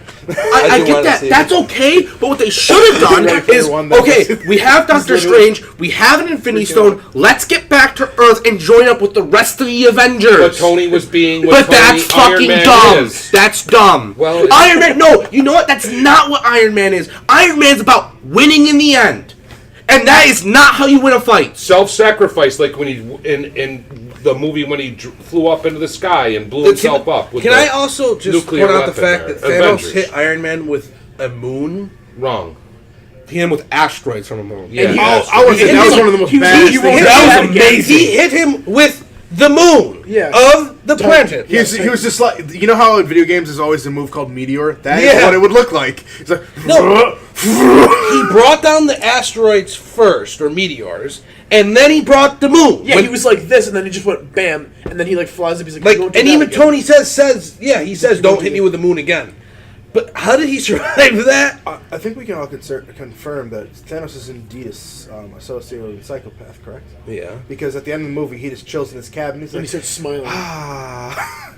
S2: I
S4: do
S2: get
S4: wanna
S2: that.
S4: see it.
S2: That's okay. But what they should have done
S1: Right there,
S2: is,
S1: one that
S2: okay,
S1: was-
S2: we have Doctor Strange, we have an Infinity Stone. Let's get back to Earth and join up with the rest of the Avengers.
S5: But Tony was being what
S2: But
S5: Tony
S2: that's
S5: Iron
S2: fucking
S5: Man
S2: dumb.
S5: is.
S2: That's dumb.
S5: Well,
S2: Iron Man. No, you know what? That's not what Iron Man is. Iron Man's about winning in the end, and that is not how you win a fight.
S5: Self-sacrifice, like when he in the movie when he flew up into the sky and blew himself up. With
S4: Can
S5: the
S4: I also just
S5: nuclear
S4: point out the
S5: weapon
S4: fact
S5: there.
S4: that Thanos
S5: Avengers.
S4: hit Iron Man with a moon?
S5: Wrong.
S2: He hit him with asteroids from a moon.
S5: Yeah,
S1: I would say
S4: He
S1: that was
S4: hit
S1: one of the most
S3: he was-
S1: badass
S3: he
S1: things.
S3: was-
S4: That was
S3: again.
S4: amazing. He hit him with the moon of the planet.
S1: He was just like, you know how in video games there's always a move called Meteor? That is
S4: Yeah.
S1: what it would look like. It's like,
S4: No. He brought down the asteroids first, or meteors, and then he brought the moon.
S3: Yeah, he was like this, and then he just went bam, and then he like flies up. He's like,
S4: Like,
S3: "Don't do
S4: and
S3: that
S4: even
S3: again."
S4: Tony says, he says, don't hit me with the moon again. But how did he survive that?
S1: I think we can all confirm that Thanos is indeed a sociopath, psychopath, correct?
S4: Yeah.
S1: Because at the end of the movie, he just chills in his cabin. He's
S3: And he
S1: like,
S3: starts smiling.
S1: ah.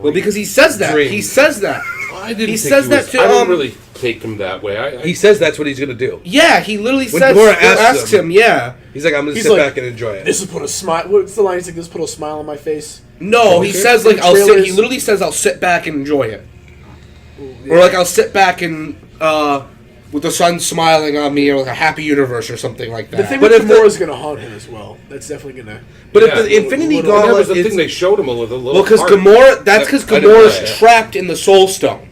S2: Well, because he says that.
S4: Dream.
S2: He says that.
S5: I didn't
S2: He
S5: think
S2: says
S5: he
S2: that
S5: was,
S2: to,
S5: I didn't really take him that way.
S4: He says that's what he's going to do.
S2: Yeah, he literally
S4: When
S2: says.
S4: Gamora
S2: asks him, yeah.
S4: He's like, I'm going to
S3: He's
S4: sit
S3: like,
S4: back and enjoy it.
S3: This will put a smile. What's the line? He's like, "This will put a smile on my face."
S2: No, he
S3: Okay.
S2: says like
S3: In
S2: I'll sit.
S3: trailers-
S2: He literally says I'll sit back and enjoy it, or like I'll sit back and with the sun smiling on me, or like a happy universe or something like that.
S3: The thing
S4: But
S3: with
S4: if the-
S3: Gamora is gonna haunt him as well. That's definitely gonna.
S4: But
S5: Yeah.
S4: if the Infinity
S5: And that was
S4: Gauntlet
S5: the
S4: is...
S5: thing they showed him a little.
S2: well, because
S5: part.
S2: Gamora. That's because
S5: I didn't know
S2: Gamora's
S5: that.
S2: trapped in the Soul Stone.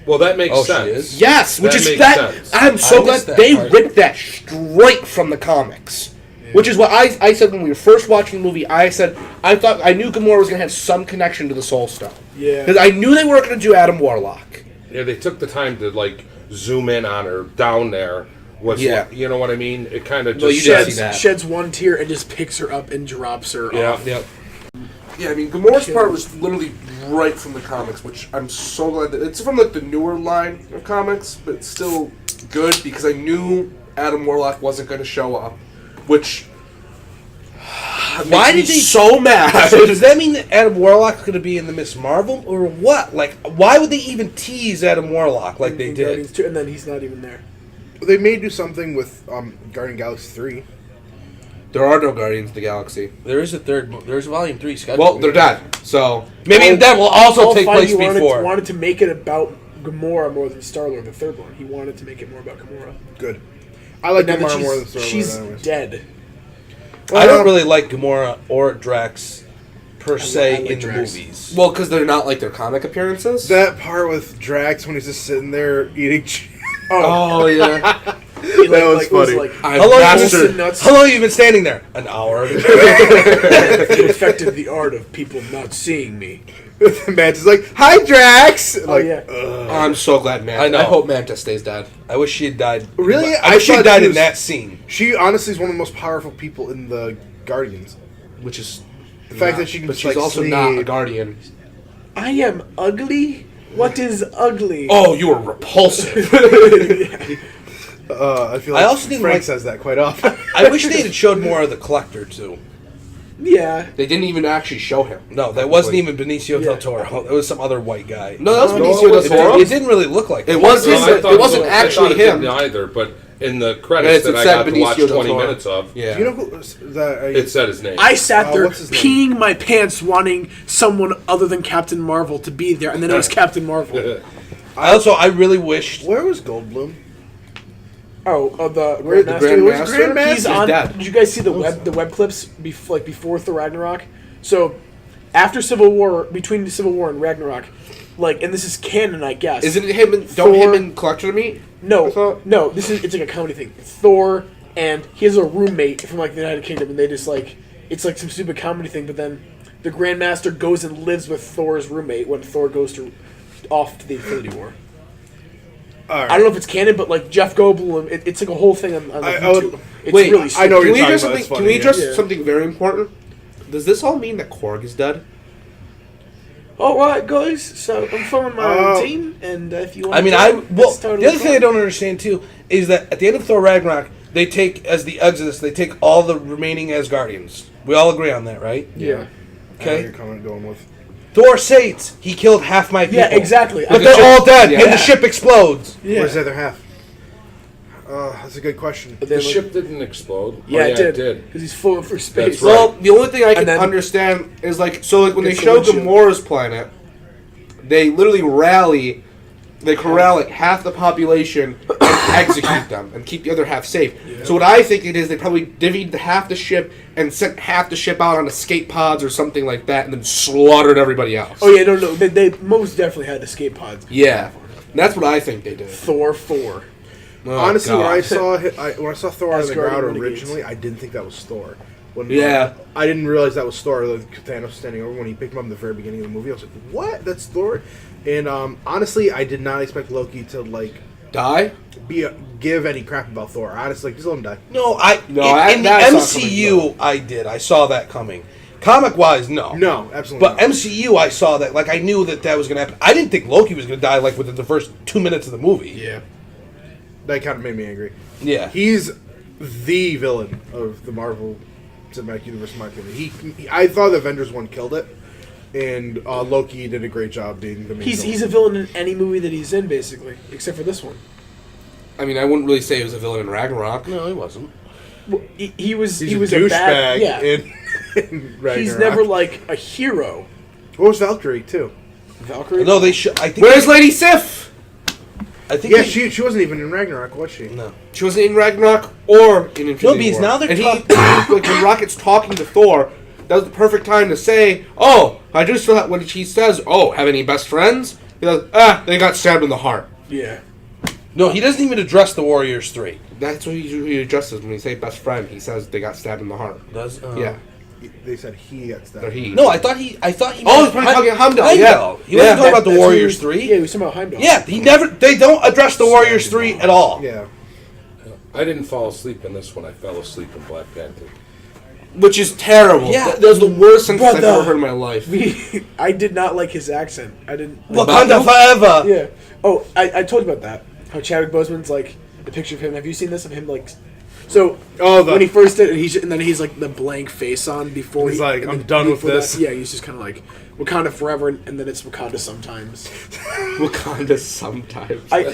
S5: Well, that makes
S4: Oh, she
S5: sense.
S4: is?
S2: Yes, which
S5: That
S2: is
S5: makes
S2: that.
S5: sense.
S2: I'm so
S4: I
S2: glad
S4: missed that
S2: they
S4: part.
S2: ripped that straight from the comics. Which is what I said when we were first watching the movie. I said I thought I knew Gamora was gonna have some connection to the Soul Stone.
S3: Yeah.
S2: Because I knew they weren't gonna do Adam Warlock.
S5: Yeah, they took the time to like zoom in on her down there. Was
S2: Yeah.
S5: you know what I mean? It kind of
S2: Well,
S5: just
S2: you did
S5: says-
S2: see that.
S3: Sheds one tear and just picks her up and drops her
S5: Yeah.
S3: off.
S4: Yep.
S2: Yeah, I mean, Gamora's part was literally right from the comics, which I'm so glad that it's from like the newer line of comics, but it's still good because I knew Adam Warlock wasn't going to show up, which
S4: Why
S2: makes me
S4: did they
S2: so mad?
S4: So does that mean that Adam Warlock's going to be in the Miss Marvel or what? Like, why would they even tease Adam Warlock like they
S3: In
S4: did?
S3: Guardians 2, and then he's not even there.
S1: They may do something with Guardian Galaxy 3.
S2: There are no Guardians of the Galaxy.
S4: There is a third. There's Volume 3 scheduled.
S2: Well, they're dead, so
S4: maybe that will also
S3: Paul
S4: take
S3: Feige
S4: place before.
S3: wanted to make it about Gamora more than Star-Lord, the third one. He wanted to make it more about Gamora.
S1: Good. I like
S3: Now that
S1: Gamora more than Star-Lord.
S3: she's
S1: anyways.
S3: dead.
S4: I don't really like Gamora or Drax per se
S3: like
S4: in the
S3: Drax.
S4: movies.
S2: well, because they're not like their comic apperances.
S1: That part with Drax when he's just sitting there eating.
S2: Oh yeah,
S3: He,
S1: That was funny.
S2: I
S4: How long,
S2: bastard.
S4: how long have you been standing there? An hour.
S3: perfected the art of people not seeing me.
S1: Mantis is like, "Hi, Drax." Like,
S3: yeah.
S2: I'm so glad Manta.
S4: I know.
S2: I hope Manta stays dead.
S4: I wish she had died.
S1: Really?
S4: I wish she
S1: thought
S4: had died
S1: she
S4: in
S1: was-
S4: that scene.
S1: She honestly is one of the most powerful people in the Guardians.
S2: Which is
S1: The fact that she can
S2: but
S1: just,
S2: she's
S1: like,
S2: also
S1: sleep.
S2: not a Guardian.
S3: I am ugly? What is ugly?
S2: Oh, you are repulsive.
S1: I feel
S4: I
S1: like
S4: also didn't
S1: Frank
S4: like-
S1: says that quite often.
S4: I wish they had showed more of the Collector too.
S3: Yeah.
S2: They didn't even actually show him.
S4: No, that wasn't even Benicio del
S3: Yeah.
S4: Toro. It was some other white guy.
S2: No, that was
S5: No,
S2: Benicio
S5: it
S2: del
S5: wasn't.
S2: Toro.
S4: It didn't really look like
S2: It
S4: him.
S2: was his.
S5: I thought
S2: It wasn't
S5: I
S2: actually
S5: thought it
S2: him.
S5: didn't either, but in the credits
S2: It
S5: that I
S2: said
S5: got to watch
S2: Benicio del
S5: 20
S2: Toro.
S5: minutes of,
S2: Yeah.
S1: Do you know who that?
S5: it said his name.
S3: I sat there
S1: what's his name?
S3: peeing my pants wanting someone other than Captain Marvel to be there, and then it was Captain Marvel.
S4: I really wished.
S1: Where was Goldblum?
S3: The
S1: Where the
S3: Grandmaster.
S2: Grandmaster?
S1: Grandmaster?
S3: He's on.
S2: dead.
S3: Did you guys see the web clips before Thor Ragnarok? So after Civil War, between Civil War and Ragnarok, and this is canon, I guess.
S2: Isn't it him? Don't
S3: Thor-
S2: him and Collector meet? I
S3: No,
S2: thought-
S3: no. It's like a comedy thing. Thor and he has a roommate from the United Kingdom, and they just it's like some stupid comedy thing. But then the Grandmaster goes and lives with Thor's roommate when Thor goes off to the Infinity War.
S1: All right.
S3: I don't know if it's canon, but Jeff Goldblum, it's like a whole thing on
S1: I would-
S3: YouTube. It's
S2: Wait,
S3: really
S1: I
S3: stupid.
S1: know
S2: Can
S1: you're
S2: we
S1: talking
S2: address
S1: about.
S2: something?
S1: It's
S2: Can
S1: funny,
S2: we address
S3: yeah.
S2: something very important? Does this all mean that Korg is dead?
S3: All right, guys. So I'm filming my
S1: Oh.
S3: routine, and if you want,
S4: I mean, the other thing I don't understand too is that at the end of Thor Ragnarok, they take as the Exodus, they take all the remaining Asgardians. We all agree on that, right?
S3: Yeah.
S1: I know
S4: Okay.
S1: you're going with.
S4: Thor says he killed half my people.
S3: Yeah, exactly.
S4: But they're all dead,
S2: Yeah.
S4: and the ship explodes.
S3: Yeah.
S1: Where's the other half? That's a good question.
S3: But
S5: the
S3: then,
S5: ship didn't explode.
S3: Yeah,
S5: Oh,
S3: it did. Because he's full for space.
S5: That's right.
S2: Well, the only thing I can
S3: then-
S2: understand is when they
S3: Gets the
S2: show
S3: windshield.
S2: Gamora's planet, they literally corral half the population and execute them and keep the other half safe. Yeah. So what I think it is, they probably divvied half the ship and sent half the ship out on escape pods or something like that, and then slaughtered everybty else.
S3: Oh yeah, no. They most definitely had escape pods.
S2: Yeah, that's what I think they did.
S3: Thor 4.
S2: Oh,
S1: Honestly, when
S2: God.
S1: I saw Thor out of the
S3: Asgard
S1: ground
S3: Renegades.
S1: originally, I didn't think that was Thor. When,
S2: Yeah.
S1: I didn't realize that was Thor. Like, Thanos standing over when he picked him up in the very beginning of the movie. I was like, "What? That's Thor?" And honestly, I did not expect Loki to
S2: Die?
S1: give any crap about Thor. Honestly, just let him die.
S4: In the
S2: that I saw
S4: MCU,
S2: coming,
S4: I did. I saw that coming. Comic-wise, no.
S1: No, absolutely.
S4: But
S1: not.
S4: MCU, I saw that. I knew that was going to happen. I didn't think Loki was going to die, within the first 2 minutes of the movie.
S3: Yeah.
S1: That kind of made me angry.
S4: Yeah.
S1: He's the villain of the Marvel Cinematic Universe, in my opinion. I thought the Avengers one killed it, and Loki did a great job being the main villain.
S3: He's a villain in any movie that he's in, basically, except for this one.
S2: I mean, I wouldn't really say he was a villain in Ragnarok.
S4: No, he wasn't.
S3: Well, he was
S1: He's
S3: he was
S1: a
S3: a bad.
S1: douchebag
S3: Yeah.
S1: in Ragnarok.
S3: He's never a hero.
S1: What was Valkyrie too?
S3: Valkyrie.
S4: No, they should. I think.
S2: Where's Lady Sif?
S4: I think.
S1: Yeah,
S4: they-
S1: she wasn't even in Ragnarok, was she?
S4: No.
S2: She wasn't in Ragnarok or in Infinity
S4: No, because
S2: War.
S4: now they're
S2: and
S4: talk-
S2: when Rocket's talking to Thor, that was the perfect time to say, "Oh, I just feel that when she says, oh, have any best friends?" He goes, they got stabbed in the heart."
S3: Yeah.
S4: No, he doesn't even address the Warriors 3.
S2: That's what he usually addresses when he say best friend. He says they got stabbed in the heart.
S4: Does?
S2: Yeah,
S1: They said he got stabbed.
S2: or he.
S4: No, I thought he.
S2: Oh, he's
S4: meant
S2: probably talking Heimdall. Yeah,
S4: He wasn't talking about the
S3: That's
S4: Warriors
S3: who
S4: 3.
S3: Yeah, he was talking about Heimdall.
S4: Yeah, he never. They don't address the Warriors 3 at all.
S1: Yeah.
S5: I didn't fall asleep in this one. I fell asleep in Black Panther.
S4: which is terrible.
S3: Yeah.
S4: That was the worst sentence I've
S3: Brother.
S4: ever heard in my life.
S3: I did not like his accent. I didn't.
S4: Wakanda forever.
S3: Yeah. Oh, I told you about that. How Chadwick Boseman's like the picture of him. Have you seen this of him like? So when he first did it, and then he's like the blank face on before
S1: he's like, I'm done with this.
S3: Yeah, he's just kind of like Wakanda forever, and then it's Wakanda sometimes.
S4: Wakanda sometimes.
S3: I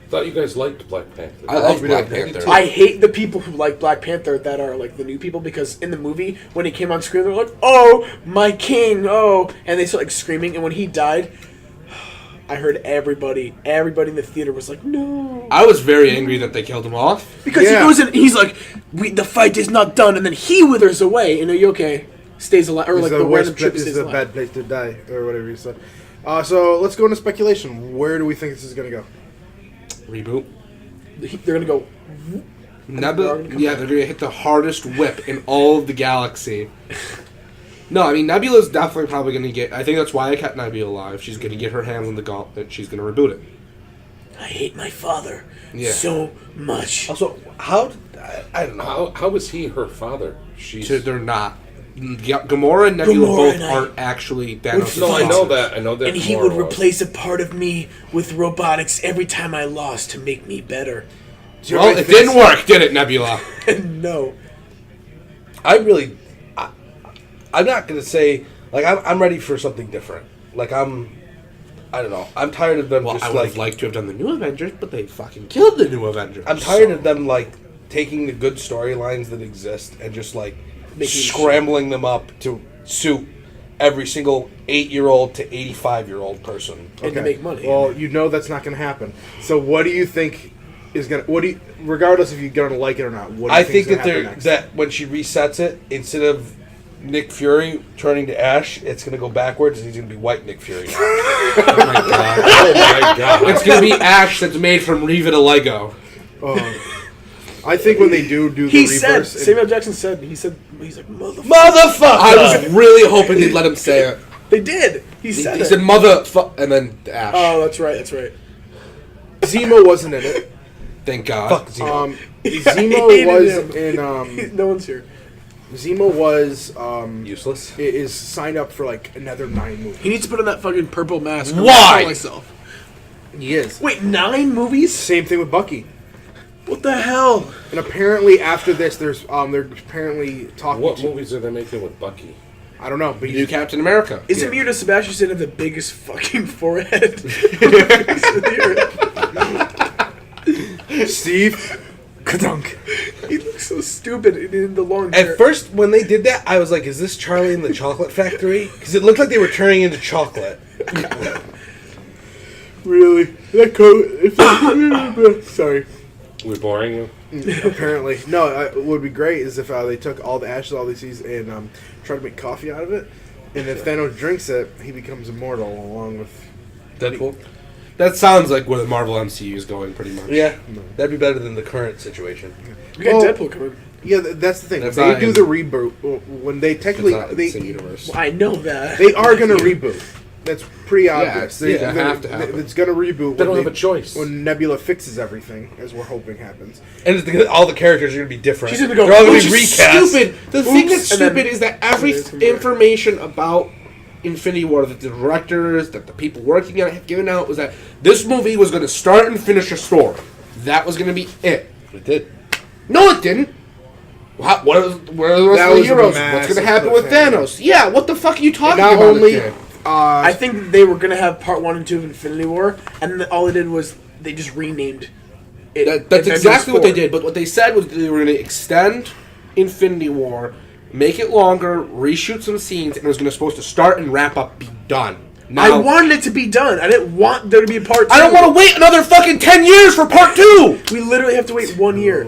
S5: thought you guys liked Black Panther.
S4: I love Black Panther.
S3: I hate the people who like Black Panther that are like the new people, because in the movie when he came on screen they're like, "Oh, my king!" Oh, and they start like screaming. And when he died, I heard everybody in the theater was like, "No!"
S4: I was very angry that they killed him off.
S3: Because he goes in, he's like, "The fight is not done," and then he withers away, and Yoke stays alive, or like the random trip stays alive.
S1: It's a bad place to die, or whatever you said. So let's go into speculation. Where do we think this is going to go?
S4: Reboot.
S3: They're gonna go.
S4: Nebula. Yeah, they're gonna hit the hardest whip in all of the galaxy. No, I mean Nebula's definitely probably gonna get. I think that's why I kept Nebula alive. She's gonna get her hands on the gauntlet. She's gonna reboot it.
S3: I hate my father
S4: so
S3: much.
S4: Also, how? I don't know.
S5: How is he her father?
S4: They're not. Gamora and Nebula both aren't actually Thanos'.
S5: No, I know that. And
S3: he would replace a part of me with robotics every time I lost to make me better.
S4: Well, it didn't work, did it, Nebula?
S3: No.
S4: I'm not gonna say like I'm ready for something different. Like I don't know. I'm tired of them. Well, I would have liked to have done the new Avengers, but they fucking killed the new Avengers. I'm tired of them like taking the good storylines that exist and just like scrambling them up to suit every single 8-year-old to 85-year-old person
S3: and to make money.
S1: Well, you know that's not going to happen. So what do you think is going to? Regardless if you're going to like it or not, what do you
S4: think
S1: that
S4: that when she resets it, instead of Nick Fury turning to Ash, it's going to go backwards and he's going to be white Nick Fury. Oh my god! Oh my god! It's going to be Ash that's made from Reva Lego.
S1: I think when they do the reverse...
S3: Samuel L. Jackson said, he's like, motherfucker.
S4: I was really hoping he'd let him say it.
S3: They did. He said
S4: motherfucker, and then Ash.
S3: Oh, that's right.
S1: Zemo wasn't in it.
S4: Thank God.
S2: Fuck Zemo.
S1: Zemo was in...
S3: no one's here.
S1: Zemo was...
S2: useless.
S1: Is signed up for like another 9 movies.
S3: He needs to put on that fucking purple mask.
S4: Why?
S3: Myself.
S1: He is.
S3: Wait, 9 movies?
S1: Same thing with Bucky.
S3: What the hell?
S1: And apparently after this, they're apparently talking.
S5: What movies are they making with Bucky?
S1: I don't know, but
S4: New Captain America.
S3: Isn't weird that Sebastian have the biggest fucking forehead?
S1: Steve, Kadunk.
S3: He looks so stupid in the long hair.
S2: At first, when they did that, I was like, "Is this Charlie and the Chocolate Factory?" Because it looked like they were turning into chocolate.
S1: Really? That coat? Sorry.
S5: We're boring you?
S1: Apparently. No, what would be great is if they took all the ashes, all these seeds, and tried to make coffee out of it. And if Thanos drinks it, he becomes immortal along with
S2: Deadpool.
S4: That sounds like where the Marvel MCU is going, pretty much.
S2: Yeah, that'd be better than the current situation.
S3: We got Deadpool coming.
S1: Yeah, that's the thing.
S4: That's
S1: They
S4: not
S1: do
S4: in-
S1: the reboot when they technically
S4: It's not in the same universe.
S3: Well, I know that.
S1: they are going to reboot. That's pretty obvious.
S4: they have to happen.
S1: It's going to reboot.
S5: They don't have a choice.
S1: When Nebula fixes everything, as we're hoping happens.
S2: And all the characters are going to be different.
S3: She's gonna go,
S2: They're all going
S3: "Which
S2: to be
S3: is
S2: recast.
S4: Stupid. The thing that's
S3: and then-
S4: stupid is that every information about Infinity War that the directors, that the people working on it have given out was that this movie was going to start and finish a story. That was going to be it.
S2: It did.
S4: No, it didn't. Where are the rest
S1: That
S4: of the
S1: was a
S4: heroes? What's
S1: massive
S4: going to happen with
S1: cliffhanger.
S4: Thanos? Yeah, what the fuck are you talking
S1: Not
S4: about?
S1: only...
S4: again?
S3: I think they were gonna have part 1 and 2 of Infinity War, and all they did was they just renamed it.
S4: That's
S3: Avengers
S4: exactly what they
S3: 4.
S4: did. But what they said was they were going to extend Infinity War, make it longer, reshoot some scenes, and it was going to supposed to start and wrap up, be done. Now,
S3: I wanted it to be done. I didn't want there to be a part 2.
S4: I don't want to wait another fucking 10 years for part 2.
S3: We literally have to wait 1 year.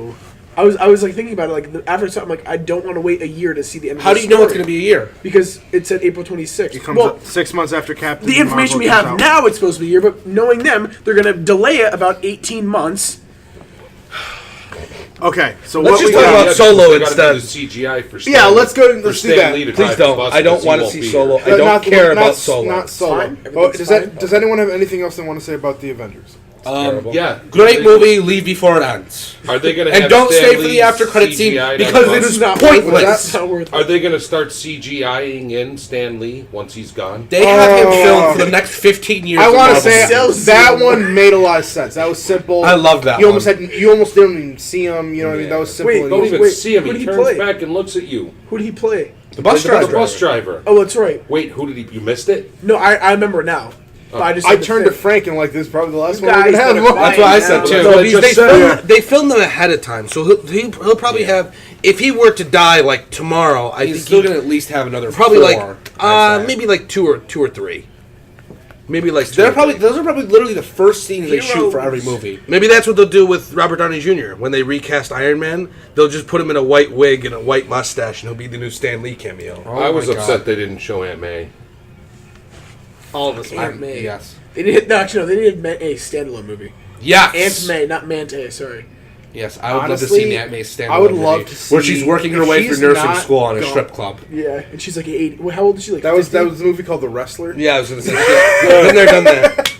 S3: I was like thinking about it. Like after I saw it, I'm like, I don't want to wait a year to see the end.
S4: How
S3: of
S4: do
S3: the
S4: you know it's
S3: story.
S4: going to be a year?
S3: Because it said April 26th.
S1: It comes up 6 months after Captain
S3: The information we
S1: Marvel
S3: have
S1: comes out.
S3: now, it's supposed to be a year, but knowing them, they're going to delay it about 18 months.
S1: Okay, so
S2: Let's
S1: what
S2: just
S1: we
S2: talk
S1: got...
S2: about Solo
S5: They gotta
S2: instead.
S5: do the CGI for
S1: Yeah, let's go and
S5: for
S1: let's do
S5: Stan
S1: that.
S5: Lee to
S2: Please
S5: drive the
S2: don't.
S5: bus
S2: I don't
S5: because he
S2: want to
S5: won't
S2: see
S5: be
S2: Solo.
S5: here.
S2: I don't care about Solo.
S1: Not Solo.
S3: Fine.
S1: Oh,
S3: Everything's fine.
S1: does anyone have anything else they want to say about the Avengers?
S2: Terrible.
S5: Yeah.
S2: Great movie. Leave before it ends.
S5: Are they going to
S2: And don't stay for the after credit scene because it is pointless.
S5: Are they going to start CGIing in Stan Lee once he's gone?
S2: They have him filmed for the next 15 years.
S1: I want to
S2: of Marvel
S1: say that one made a lot of sense. That was simple.
S2: I love that.
S1: You almost didn't even see him. You know what I mean? That was simple.
S3: Wait,
S1: and
S5: Don't
S1: easy.
S5: even see him.
S3: who
S5: He
S3: did he
S5: turns
S3: play?
S5: back and looks at you.
S3: Who did he play?
S2: The bus
S5: The
S2: driver.
S5: bus driver.
S3: Oh, that's right.
S5: Wait, who did he? You missed it?
S3: No, I remember now. But I just
S1: I
S3: had
S1: turned to
S3: think.
S1: Frank and like, this is probably the last
S3: You
S1: one we're
S3: guys
S1: gonna have.
S3: better
S2: That's what I said
S3: now.
S2: too.
S5: That's what I
S2: Because
S5: just said.
S2: they filmed them ahead of time, so he'll probably have. If he were to die like tomorrow, I He's think still he'd gonna at least have another probably 4, I'd say.
S4: maybe like two or three. Maybe like
S2: Those are probably literally the first scenes they shoot for every movie.
S4: Maybe that's what they'll do with Robert Downey Jr. When they recast Iron Man, they'll just put him in a white wig and a white mustache, and he'll be the new Stan Lee cameo.
S5: I was
S2: my
S5: upset
S2: God.
S5: they didn't show Aunt May.
S4: All of us.
S3: Aunt May.
S2: Yes.
S3: They did they did a standalone movie.
S2: Yes.
S3: Aunt May, not Mante. Sorry.
S2: Yes, I would love
S1: Honestly,
S2: to see Aunt May stand.
S1: I would love to see
S2: where she's working her
S1: if
S2: way through
S1: she's
S2: nursing
S1: not
S2: school on a
S1: gone-
S2: strip club.
S3: Yeah, and she's like 80. Well, how old is she? Like
S1: That was
S3: 50?
S1: the movie called The Wrestler
S4: Yeah, I was gonna say. Been there, done that.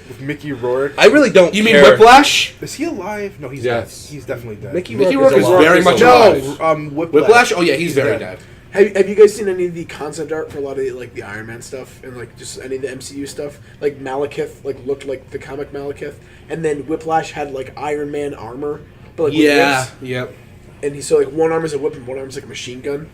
S1: with Mickey Rourke.
S4: I really don't.
S2: You mean
S4: care.
S2: Whiplash?
S1: Is he alive? No, he's
S5: Yes.
S1: dead. He's definitely dead.
S4: Mickey
S2: Mickey
S4: Rourke
S2: Rourke is very much alive.
S1: No, Whiplash.
S2: Whiplash? Oh yeah, he's very dead.
S3: Have you guys seen any of the concept art for a lot of the Iron Man stuff and like just any of the MCU stuff? Like Malekith looked like the comic Malekith, and then Whiplash had like Iron Man armor, but like with
S2: Yeah.
S3: whips.
S2: Yep.
S3: And he so like one arm is a whip and one arm is like a machine gun.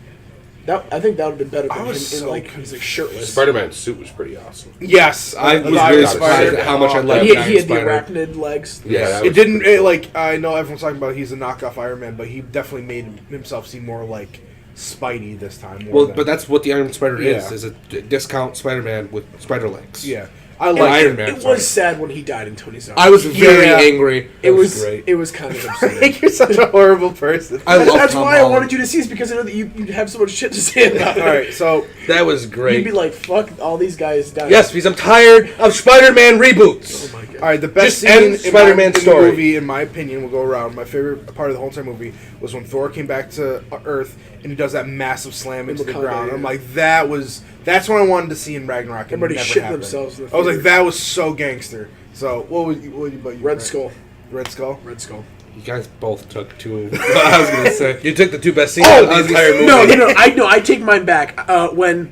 S3: I think that would have been better
S1: I
S3: than him
S1: was
S3: in
S1: so
S3: like he's like shirtless.
S5: Spider-Man's suit was pretty awesome.
S1: Yes,
S2: I
S1: the
S2: was
S1: Iron
S2: really
S1: Spider.
S2: surprised at how much I
S3: And
S2: liked
S3: he
S2: Iron
S3: had the
S2: Spider.
S3: arachnid legs.
S5: Yeah, that
S1: It
S5: was
S1: didn't
S5: pretty
S1: like I know everyone's talking about he's a knockoff Iron Man, but he definitely made himself seem more like Spidey this time.
S2: Well, but that's what the Iron Spider
S1: Yeah.
S2: is a discount Spider-Man with spider legs.
S1: yeah, I
S2: And
S1: like
S2: Iron Man.
S3: It
S2: sorry.
S3: was sad when he died in Tony Stark.
S2: I was very
S1: Yeah.
S2: angry.
S3: It was
S2: great.
S3: it was kind of upsetting.
S1: Frank, you're such a horrible person.
S2: I love
S3: That's
S2: Tom
S3: why I
S2: Holland.
S3: wanted you to see this because I know that you have so much shit to say about it.
S1: All right, so
S4: That was
S3: You'd
S4: great.
S3: be like, fuck all these guys dying.
S4: Yes, because I'm tired of Spider-Man reboots.
S3: Oh my god.
S1: all right, the best
S4: Just
S1: scene
S4: end
S1: in
S4: Spider-Man
S1: the
S4: story.
S1: movie, in my opinion, will go around. My favorite part of the whole entire movie was when Thor came back to Earth and he does that massive slam into the
S3: Wakanda,
S1: ground.
S3: yeah.
S1: I'm like, that's what I wanted to see in Ragnarok. And
S3: Everybody
S1: it never
S3: shit
S1: happened.
S3: themselves in the
S1: I was like,
S3: theater.
S1: that was so gangster. So what about you?
S3: Red
S1: Frank?
S3: Skull.
S1: Red Skull.
S3: Red Skull.
S2: You guys both took two. I was gonna say.
S4: You took the two best scenes
S3: Oh,
S4: of the entire movie.
S3: No, I take mine back. When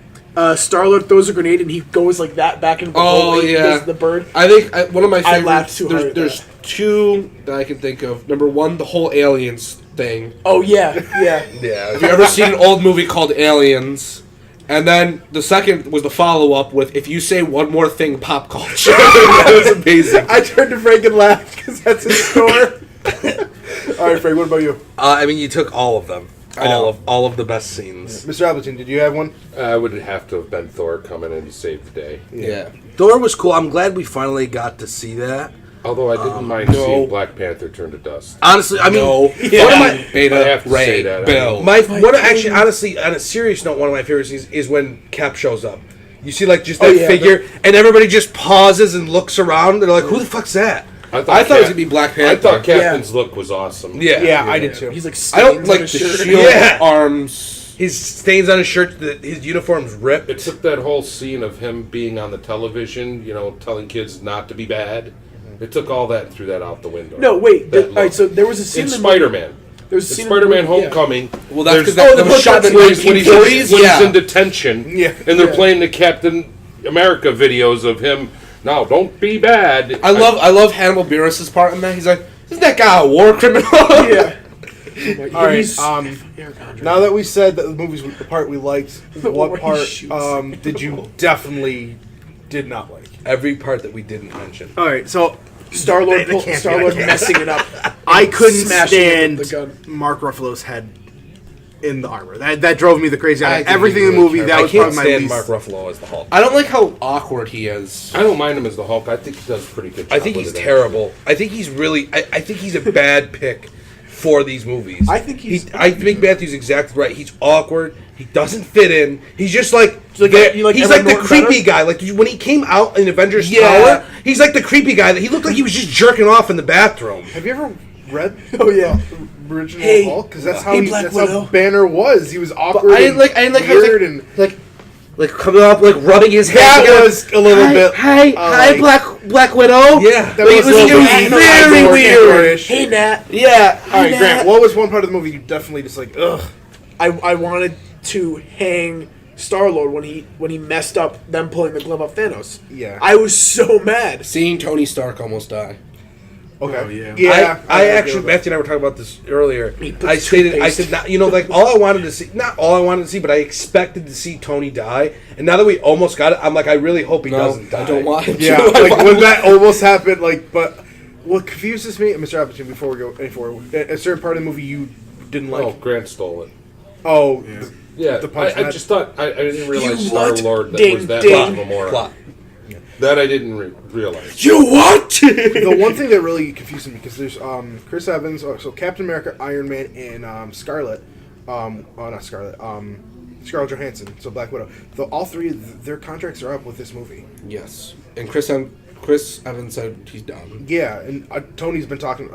S3: Star-Lord throws a grenade and he goes like that back into the hole and he
S2: yeah.
S3: does the bird.
S2: I think one of my
S3: I
S2: favorites.
S3: laughed too hard at
S2: There's
S3: that.
S2: two that I can think of. Number one, the whole aliens thing.
S3: Oh yeah, yeah.
S4: Yeah.
S2: Have you ever seen an old movie called Aliens? And then the second was the follow-up with "If you say one more thing, pop culture." That was amazing.
S1: I turned to Frank and laughed because that's his score. All right, Frank. What about you,
S4: I mean, you took all of them.
S1: know.
S4: All of the best scenes.
S1: Mr. Appleton? Did you have one?
S5: I would have to have been Thor coming in to save the day.
S2: Yeah.
S4: Thor was cool. I'm glad we finally got to see that.
S5: Although I didn't mind
S2: no.
S5: seeing Black Panther turn to dust.
S4: Honestly, I mean,
S2: No.
S4: one of my
S2: Beta,
S5: I have to
S2: Ray,
S5: say that, I
S2: Bill.
S5: mean-
S4: actually, honestly, on a serious note, one of my favorite scenes is when Cap shows up. You see, like, just that
S3: Oh, yeah,
S4: figure, and everybody just pauses and looks around. They're like, "Who the fuck's that?"
S2: I thought it was gonna be Black Panther.
S5: I thought Captain's look was awesome.
S4: Yeah,
S1: I did too.
S3: He's like.
S2: I don't
S3: stains
S2: like
S3: on
S2: the
S3: his shirt.
S2: shield
S4: Yeah.
S2: arms.
S4: His stains on his shirt. His uniform's ripped.
S5: It took that whole scene of him being on the television, telling kids not to be bad. It took all that, threw that out the window.
S3: No, wait.
S5: That
S3: All right,
S5: look.
S3: so there was a scene
S5: in
S3: in the movie-
S5: Spider-Man.
S3: There was a
S5: In
S3: scene in the
S5: Spider-Man
S3: movie- yeah.
S5: Homecoming.
S2: Well, that's because
S5: there's-
S2: that was shot in the
S5: when he's
S2: 1940s.
S5: when
S2: Yeah.
S5: he's in detention,
S1: Yeah.
S5: and they're
S3: Yeah.
S5: playing the Captain America videos of him. Now, don't be bad.
S2: I love Hannibal Buress' part in that. He's like, isn't that guy a war criminal?
S3: Yeah.
S1: All right.
S3: He's- Eric Andre.
S1: Now that we said that the movie's the part we liked,
S3: The one
S1: what
S3: where he
S1: part
S3: shoots.
S1: did you definitely did not like?
S4: Every part that we didn't mention.
S1: All right, so
S3: Star-Lord,
S1: They can't be-
S3: Star-Lord
S1: I can't.
S3: messing it up.
S1: I couldn't
S3: Smashing it
S1: stand
S3: with the gun.
S1: Mark Ruffalo's head in the armor. That drove me the crazy.
S2: I didn't
S1: Everything in the
S2: really
S1: movie
S2: care.
S1: that
S4: I
S1: was
S4: can't
S1: probably my
S4: stand
S1: least.
S4: Mark Ruffalo as the Hulk.
S2: I don't like how awkward he is.
S5: I don't mind him as the Hulk. I think he does a pretty good job.
S4: I think
S5: with
S4: he's
S5: it,
S4: terrible. I think he's really. I think he's a bad pick for these movies.
S3: I think he's-
S4: I think Matthew's exactly right. He's awkward. He doesn't fit in. He's just like.
S3: like-
S4: there-
S3: you like
S4: he's
S3: Edward
S4: like the
S3: Norton
S4: creepy
S3: better?
S4: guy. Like when he came out in Avengers
S2: Yeah.
S4: Tower, he's like the creepy guy that he looked like he was just jerking off in the bathroom.
S1: Have you ever read
S3: Oh yeah.
S1: original
S3: Hey,
S1: Hulk? Because that's how
S3: hey,
S1: he,
S3: Black
S1: that's
S3: Widow.
S1: how Banner was. He was awkward.
S2: I didn't like how
S1: weird
S2: it's
S1: and
S2: like
S4: like coming up, like rubbing his hands
S1: That
S4: together.
S1: was a little bit.
S4: Hi,
S1: like-
S4: Black Widow. Yeah,
S1: That
S4: like,
S1: was
S4: it
S1: a little
S4: was
S1: bit
S4: very weird.
S1: British.
S3: Hey, Nat.
S4: Yeah.
S1: All right, Grant. What was one part of the movie you definitely just like? Ugh.
S3: I wanted to hang Star-Lord when he messed up them pulling the glove off Thanos.
S1: Yeah.
S3: I was so mad.
S2: Seeing Tony Stark almost die.
S1: Okay.
S3: Oh, yeah.
S1: Yeah.
S4: I actually, Matthew and I were talking about this earlier.
S3: puts
S4: I
S3: toothpaste.
S4: said, not, like all I wanted to see, not all I wanted to see, but I expected to see Tony die. And now that we almost got it, I'm like, I really hope he doesn't die.
S2: I don't want him to.
S1: Yeah. Like when that almost happened, like, but what confuses me, Mr. Appleton, before we go any forward, a certain part of the movie you didn't like.
S5: Oh, Grant stole it.
S1: Oh.
S5: Yeah,
S1: The punch
S5: I
S1: net.
S5: just thought I didn't realize
S3: You
S5: Star
S3: what?
S5: Lord that
S3: Ding,
S5: was that
S3: ding.
S5: much of a moron.
S4: Plot.
S5: That I didn't realize.
S3: You what?
S1: The one thing that really confused me because there's Chris Evans, so Captain America, Iron Man, and Scarlet. Not Scarlet. Scarlett Johansson, so Black Widow. All three of their contracts are up with this movie.
S2: Yes, and Chris Evans said he's done.
S1: Yeah, and Tony's been talking.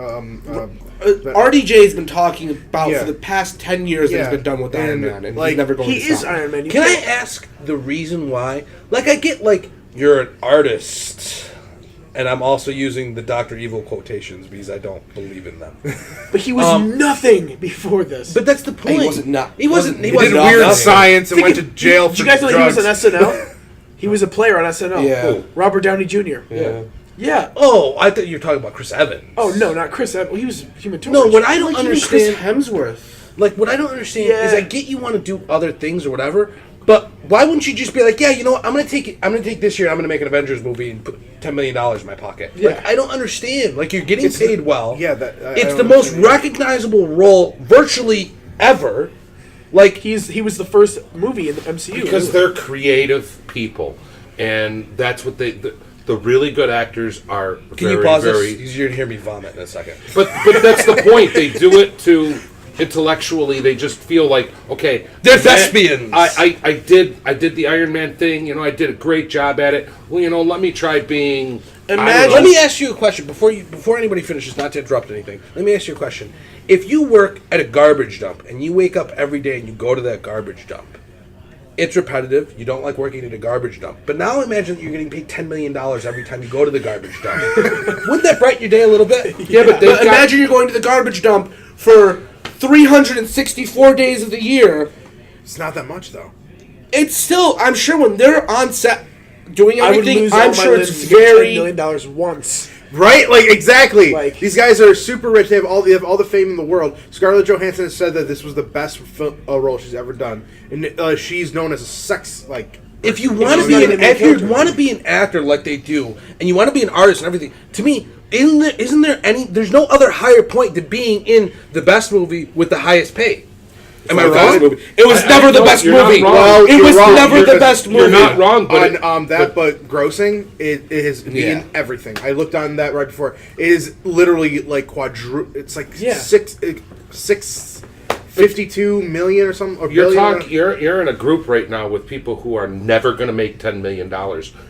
S2: RDJ's been talking about
S1: Yeah.
S2: for the past 10 years that
S1: Yeah.
S2: he's been done with Iron
S1: And,
S2: Man, and
S1: like,
S2: he's never going
S3: He
S2: to
S3: is
S2: stop.
S3: Iron Man. You
S4: Can I
S3: can't-
S4: ask the reason why? Like, I get, like, you're an artist, and I'm also using the Dr. Evil quotations because I don't believe in them.
S3: But he was nothing before this.
S4: But that's the point.
S2: He wasn't not.
S4: He wasn't. He
S1: He
S4: wasn't
S1: did weird
S4: nothing.
S1: science and went to jail for
S3: Did you guys know
S1: drugs.
S3: he was on SNL? He was a player on SNL.
S2: Yeah.
S5: Who?
S3: Robert Downey Jr.
S2: Yeah.
S3: Yeah.
S4: Oh, I thought you were talking about Chris Evans.
S3: Oh no, not Chris Evans. Well, he was Human Torch.
S4: No, what I don't
S2: Even
S4: understand,
S2: Chris Hemsworth.
S4: like, what I don't understand
S3: Yeah.
S4: is I get you want to do other things or whatever, but why wouldn't you just be like, yeah, you know what, I'm gonna take this year, I'm gonna make an Avengers movie and put $10 million in my pocket.
S3: Yeah.
S4: Like, I don't understand. Like, you're getting
S1: It's
S4: paid
S1: the-
S4: well.
S1: yeah, that- I
S4: it's
S1: don't
S4: the most
S1: understand.
S4: recognizable role virtually ever. Like,
S3: he was the first movie in the MCU.
S5: Because they're creative people, and that's what the really good actors are.
S4: can
S5: very,
S4: you pause
S5: very,
S4: this? Because you're gonna hear me vomit in a second.
S5: But that's the point. They do it to intellectually. They just feel like, okay,
S4: They're
S5: man,
S4: thespians.
S5: I did the Iron Man thing. You know, I did a great job at it. Well, you know, let me try being. I don't
S4: Imagine.
S5: know.
S4: Let me ask you a question before anybody finishes. Not to interrupt anything. Let me ask you a question. If you work at a garbage dump and you wake up every day and you go to that garbage dump, it's repetitive. You don't like working at a garbage dump. But now imagine that you're getting paid $10 million every time you go to the garbage dump. Wouldn't that brighten your day a little bit?
S5: Yeah, but they've got-
S2: Imagine you're going to the garbage dump for 364 days of the year.
S1: It's not that much though.
S2: It's still, I'm sure when they're on set doing
S3: I would
S2: everything,
S3: lose all
S2: I'm
S3: my
S2: sure it's
S3: limbs to get
S2: very.
S3: $10 million once.
S1: Right? Like exactly.
S3: Like-
S1: These guys are super rich. They have all the fame in the world. Scarlett Johansson has said that this was the best role she's ever done, and she's known as a sex like.
S4: If you want to
S1: she's
S4: be
S1: not
S4: an,
S1: even
S4: if
S1: a
S4: you
S1: character.
S4: want to be an actor like they do, and you want to be an artist and everything, to me, isn't there any? There's no other higher point than being in the best movie with the highest pay. Am I
S2: the best
S4: wrong?
S2: movie. It was never the
S5: no,
S2: best
S5: you're not
S2: movie.
S5: wrong.
S1: Well,
S2: It
S1: you're
S2: was
S1: wrong.
S2: never
S5: You're-
S2: the best movie.
S5: You're not wrong, but
S1: But grossing it is
S2: Yeah.
S1: being everything. I looked on that right before. It is literally like It's like
S3: Yeah.
S1: 652 million or something. Or
S5: You're
S1: billion.
S5: talking. You're in a group right now with people who are never going to make $10 million.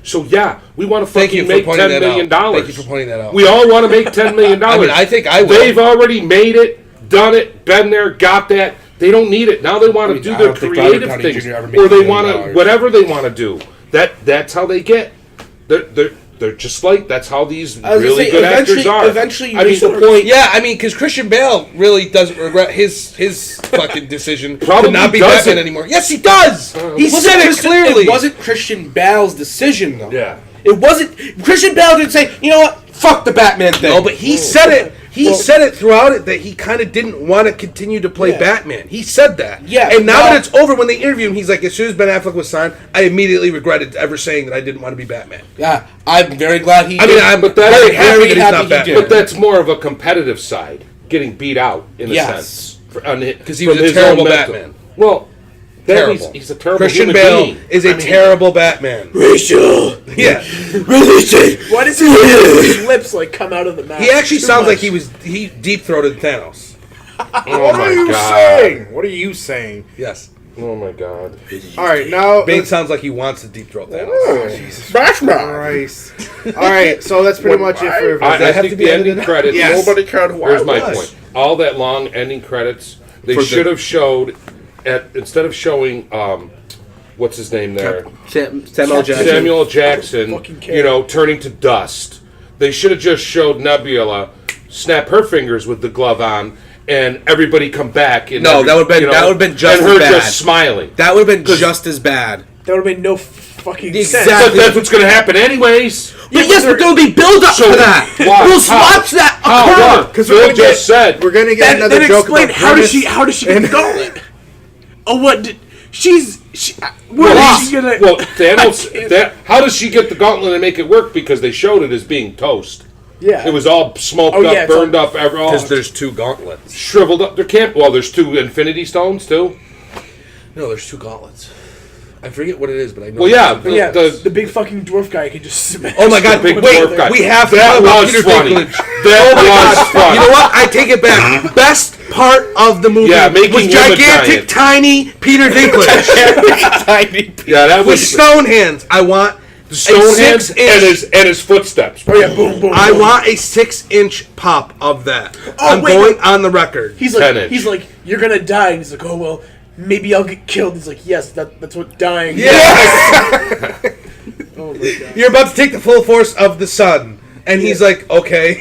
S5: So yeah, we want to
S4: Thank you
S5: fucking
S4: for
S5: make
S4: pointing
S5: $10
S4: that
S5: million.
S4: out. Thank you for pointing that out.
S5: We all want to make $10 million.
S4: I mean, I think I will.
S5: They've already made it, done it, been there, got that. They don't need it now. They want to
S2: mean,
S5: do
S2: I
S5: their
S2: don't think Robert
S5: creative
S2: Downey
S5: things,
S2: Jr. ever made
S5: or they
S2: $1
S5: want
S2: million.
S5: to whatever they want to do. That's how they get. They're just like that's how these
S2: I was gonna
S5: really
S2: say,
S5: good actors are.
S2: eventually you
S5: I mean,
S2: reach
S5: the
S2: the
S5: point.
S4: Yeah, I mean, because Christian Bale really doesn't regret his fucking decision
S5: Probably
S4: to not be
S5: doesn't.
S4: Batman anymore. Yes, he does. He
S2: Wasn't
S4: said it
S2: Christian-
S4: clearly.
S2: It wasn't Christian Bale's decision, though.
S5: Yeah.
S2: It wasn't. Christian Bale didn't say, you know what? Fuck the Batman thing.
S4: No, but he said it. He said it throughout it that he kind of didn't want to continue to play
S2: Yeah.
S4: Batman. He said that.
S2: Yeah,
S4: And now
S2: well-
S4: that it's over, when they interview him, he's like, as soon as Ben Affleck was signed, I immediately regretted ever saying that I didn't want to be Batman.
S2: Yeah, I'm very glad he
S4: I mean,
S2: did.
S4: I'm
S5: But that-
S4: very happy
S2: very
S4: that he's
S2: happy
S4: not
S2: he
S4: Batman.
S2: did.
S5: But that's more of a competitive side, getting beat out in a
S2: Yes.
S5: sense.
S4: Because he was a terrible Batman.
S5: Well,
S4: Terrible.
S5: He's a terrible
S4: Christian
S5: human
S4: Bale
S5: being.
S4: is a terrible Batman.
S2: Rachel,
S4: Yeah.
S2: release it.
S3: Why does his lips like come out of the mask?
S4: He actually
S3: Too
S4: sounds like
S3: much.
S4: he deep-throated Thanos.
S5: Oh
S1: What
S5: my
S1: are you
S5: god.
S1: saying? What are you saying?
S4: Yes.
S5: Oh my god.
S1: All right, now.
S4: Bane sounds like he wants to deep-throat Thanos.
S1: Oh, Jesus Christ. All right, so that's pretty much it for.
S5: I
S4: have
S5: think
S4: to be
S5: the ending
S4: edited?
S5: credits.
S1: Yes.
S2: Nobody cared who
S5: Here's
S2: I
S5: my
S2: was.
S5: point. All that long ending credits, they
S2: For the-
S5: should have showed instead of showing what's his name there?
S2: Samuel Jackson.
S5: Samuel Jackson,
S3: Fucking care.
S5: you know, turning to dust. They should have just showed Nebula snap her fingers with the glove on, and everybody come back. And
S4: No, that would've been just
S5: and her
S4: as bad.
S5: just smiling.
S4: That would have been just as bad.
S3: That would have made no fucking
S4: Exactly.
S3: sense.
S5: But that's what's going to happen anyways.
S4: But yes, but there will be build up
S5: So
S4: to that.
S5: why?
S4: We'll
S5: How?
S4: watch that
S5: How?
S4: occur.
S5: What? Phil just said.
S1: We're gonna get another
S3: Then
S1: joke
S3: explain
S1: about
S3: how does
S1: Grimace.
S3: she get the gauntlet? Oh, what?
S5: Well,
S3: She's gonna.
S5: Thanos. How does she get the gauntlet and make it work? Because they showed it as being toast.
S3: Yeah.
S5: It was all smoked
S3: Oh,
S5: up,
S3: yeah, it's
S5: burned
S3: all-
S5: up, all
S4: Because there's 2 gauntlets.
S5: shriveled up. There can't. Well, there's 2 Infinity Stones too.
S4: No, there's 2 gauntlets. I forget what it is, but I know.
S5: Well, yeah,
S3: But yeah,
S5: the
S3: the big fucking dwarf guy can just smash.
S4: Oh my God!
S5: big
S4: Wait,
S5: dwarf guy.
S4: we have to
S5: That
S4: talk about
S5: was
S4: Peter
S5: funny.
S4: Dinklage.
S5: That was funny.
S4: You know what? I take it back. Best part of the movie
S5: Yeah, making
S4: was
S5: him a
S4: gigantic,
S5: giant.
S4: tiny Peter Dinklage
S5: Yeah, that
S4: with
S5: was
S4: stone hands. I want
S5: the stone hands
S4: 6-inch.
S5: and his footsteps.
S3: Oh yeah, boom, boom.
S4: I
S3: boom.
S4: want a 6-inch pop of that.
S3: Oh,
S4: I'm
S3: wait,
S4: going
S3: wait.
S4: on the record.
S3: He's
S5: 10-inch.
S3: like, you're gonna die. And he's like, oh well, maybe I'll get killed. He's like, yes, that's what dying.
S4: Yes!
S3: Oh my god.
S4: You're about to take the full force of the sun, and he's like, okay.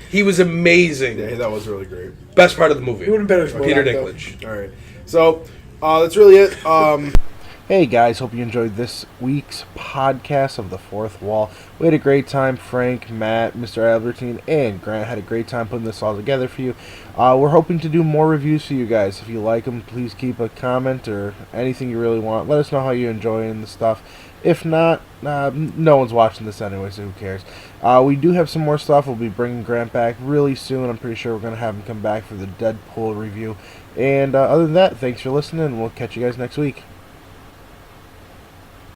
S4: He was amazing.
S1: Yeah, that was really great.
S4: Best part of the movie.
S3: It would have been better if
S4: Peter
S3: more of that,
S4: Dinklage.
S1: All right, so that's really it. Hey guys, hope you enjoyed this week's podcast of The Fourth Wall. We had a great time. Frank, Matt, Mr. Albertine, and Grant had a great time putting this all together for you. We're hoping to do more reviews for you guys. If you like them, please keep a comment or anything you really want. Let us know how you're enjoying the stuff. If not, no one's watching this anyway, so who cares? We do have some more stuff. We'll be bringing Grant back really soon. I'm pretty sure we're going to have him come back for the Deadpool review. And other than that, thanks for listening, and we'll catch you guys next week.